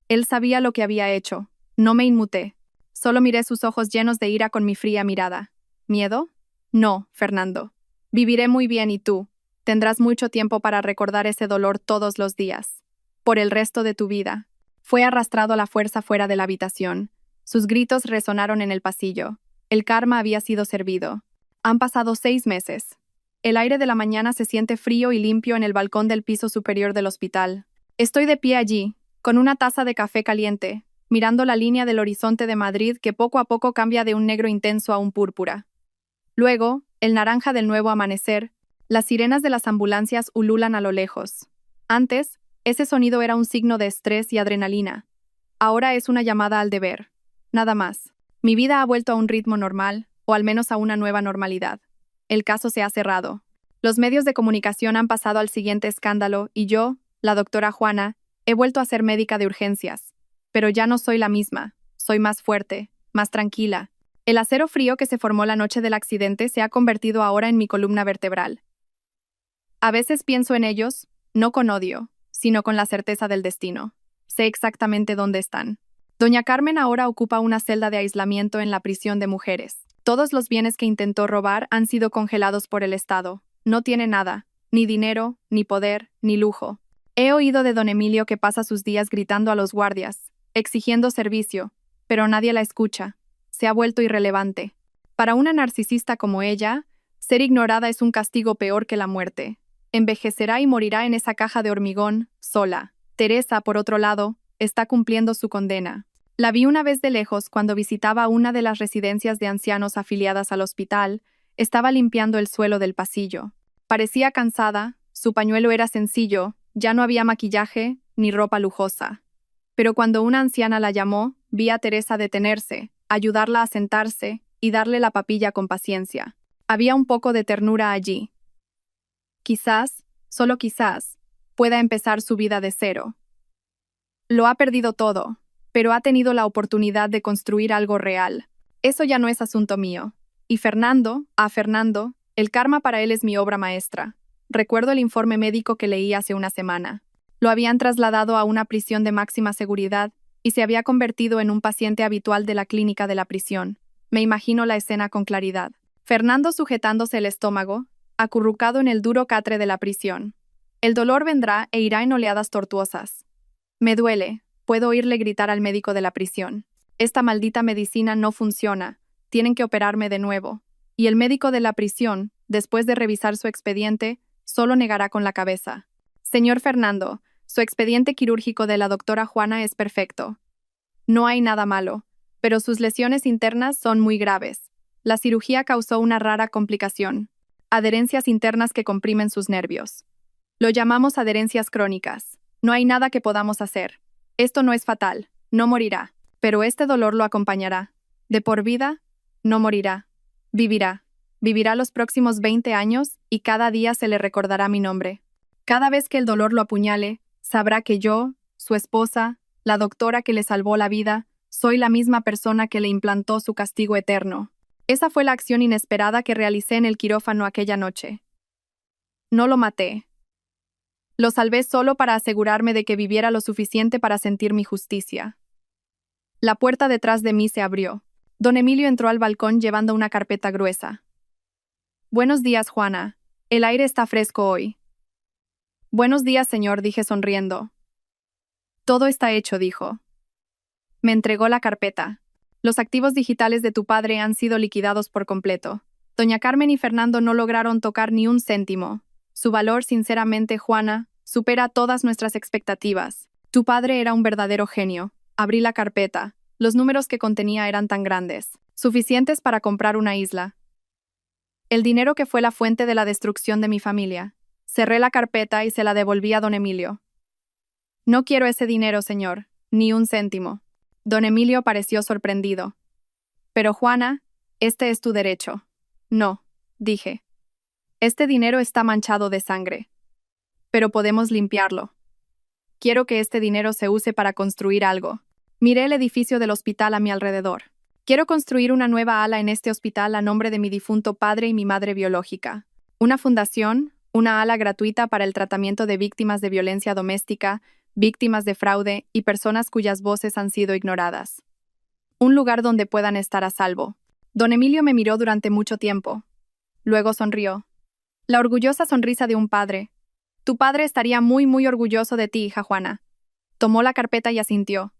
Él sabía lo que había hecho. No me inmuté. Solo miré sus ojos llenos de ira con mi fría mirada. ¿Miedo? No, Fernando. Viviré muy bien y tú tendrás mucho tiempo para recordar ese dolor todos los días. Por el resto de tu vida. Fue arrastrado a la fuerza fuera de la habitación. Sus gritos resonaron en el pasillo. El karma había sido servido. Han pasado 6 meses. El aire de la mañana se siente frío y limpio en el balcón del piso superior del hospital. Estoy de pie allí, con una taza de café caliente, mirando la línea del horizonte de Madrid que poco a poco cambia de un negro intenso a un púrpura. Luego, el naranja del nuevo amanecer, las sirenas de las ambulancias ululan a lo lejos. Antes, ese sonido era un signo de estrés y adrenalina. Ahora es una llamada al deber. Nada más. Mi vida ha vuelto a un ritmo normal, o al menos a una nueva normalidad. El caso se ha cerrado. Los medios de comunicación han pasado al siguiente escándalo y yo, la doctora Juana, he vuelto a ser médica de urgencias. Pero ya no soy la misma. Soy más fuerte, más tranquila. El acero frío que se formó la noche del accidente se ha convertido ahora en mi columna vertebral. A veces pienso en ellos, no con odio, sino con la certeza del destino. Sé exactamente dónde están. Doña Carmen ahora ocupa una celda de aislamiento en la prisión de mujeres. Todos los bienes que intentó robar han sido congelados por el Estado. No tiene nada, ni dinero, ni poder, ni lujo. He oído de don Emilio que pasa sus días gritando a los guardias, exigiendo servicio, pero nadie la escucha. Se ha vuelto irrelevante. Para una narcisista como ella, ser ignorada es un castigo peor que la muerte. Envejecerá y morirá en esa caja de hormigón, sola. Teresa, por otro lado, está cumpliendo su condena. La vi una vez de lejos cuando visitaba una de las residencias de ancianos afiliadas al hospital. Estaba limpiando el suelo del pasillo. Parecía cansada, su pañuelo era sencillo, ya no había maquillaje ni ropa lujosa. Pero cuando una anciana la llamó, vi a Teresa detenerse, ayudarla a sentarse y darle la papilla con paciencia. Había un poco de ternura allí. Quizás, solo quizás, pueda empezar su vida de cero. Lo ha perdido todo, pero ha tenido la oportunidad de construir algo real. Eso ya no es asunto mío. Y Fernando, el karma para él es mi obra maestra. Recuerdo el informe médico que leí hace una semana. Lo habían trasladado a una prisión de máxima seguridad y se había convertido en un paciente habitual de la clínica de la prisión. Me imagino la escena con claridad. Fernando sujetándose el estómago, acurrucado en el duro catre de la prisión. El dolor vendrá e irá en oleadas tortuosas. Me duele, puedo oírle gritar al médico de la prisión. Esta maldita medicina no funciona, tienen que operarme de nuevo. Y el médico de la prisión, después de revisar su expediente, solo negará con la cabeza. Señor Fernando, su expediente quirúrgico de la doctora Juana es perfecto. No hay nada malo, pero sus lesiones internas son muy graves. La cirugía causó una rara complicación, adherencias internas que comprimen sus nervios. Lo llamamos adherencias crónicas. No hay nada que podamos hacer. Esto no es fatal, no morirá, pero este dolor lo acompañará. De por vida, no morirá. Vivirá. Vivirá los próximos 20 años y cada día se le recordará mi nombre. Cada vez que el dolor lo apuñale, sabrá que yo, su esposa, la doctora que le salvó la vida, soy la misma persona que le implantó su castigo eterno. Esa fue la acción inesperada que realicé en el quirófano aquella noche. No lo maté. Lo salvé solo para asegurarme de que viviera lo suficiente para sentir mi justicia. La puerta detrás de mí se abrió. Don Emilio entró al balcón llevando una carpeta gruesa. Buenos días, Juana. El aire está fresco hoy. Buenos días, señor, dije sonriendo. Todo está hecho, dijo. Me entregó la carpeta. Los activos digitales de tu padre han sido liquidados por completo. Doña Carmen y Fernando no lograron tocar ni un céntimo. Su valor, sinceramente, Juana, supera todas nuestras expectativas. Tu padre era un verdadero genio. Abrí la carpeta. Los números que contenía eran tan grandes, suficientes para comprar una isla. El dinero que fue la fuente de la destrucción de mi familia. Cerré la carpeta y se la devolví a don Emilio. No quiero ese dinero, señor, ni un céntimo. Don Emilio pareció sorprendido. Pero Juana, este es tu derecho. No, dije. Este dinero está manchado de sangre. Pero podemos limpiarlo. Quiero que este dinero se use para construir algo. Miré el edificio del hospital a mi alrededor. Quiero construir una nueva ala en este hospital a nombre de mi difunto padre y mi madre biológica. Una fundación, una ala gratuita para el tratamiento de víctimas de violencia doméstica, víctimas de fraude y personas cuyas voces han sido ignoradas. Un lugar donde puedan estar a salvo. Don Emilio me miró durante mucho tiempo. Luego sonrió. La orgullosa sonrisa de un padre. Tu padre estaría muy, muy orgulloso de ti, hija Juana. Tomó la carpeta y asintió.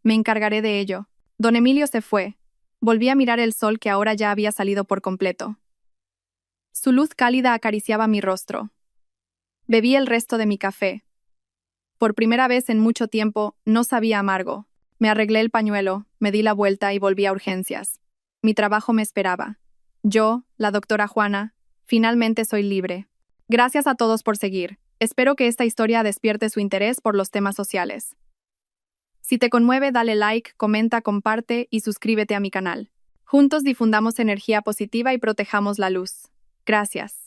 Me encargaré de ello. Don Emilio se fue. Volví a mirar el sol que ahora ya había salido por completo. Su luz cálida acariciaba mi rostro. Bebí el resto de mi café. Por primera vez en mucho tiempo, no sabía amargo. Me arreglé el pañuelo, me di la vuelta y volví a urgencias. Mi trabajo me esperaba. Yo, la doctora Juana, finalmente soy libre. Gracias a todos por seguir. Espero que esta historia despierte su interés por los temas sociales. Si te conmueve, dale like, comenta, comparte y suscríbete a mi canal. Juntos difundamos energía positiva y protejamos la luz. Gracias.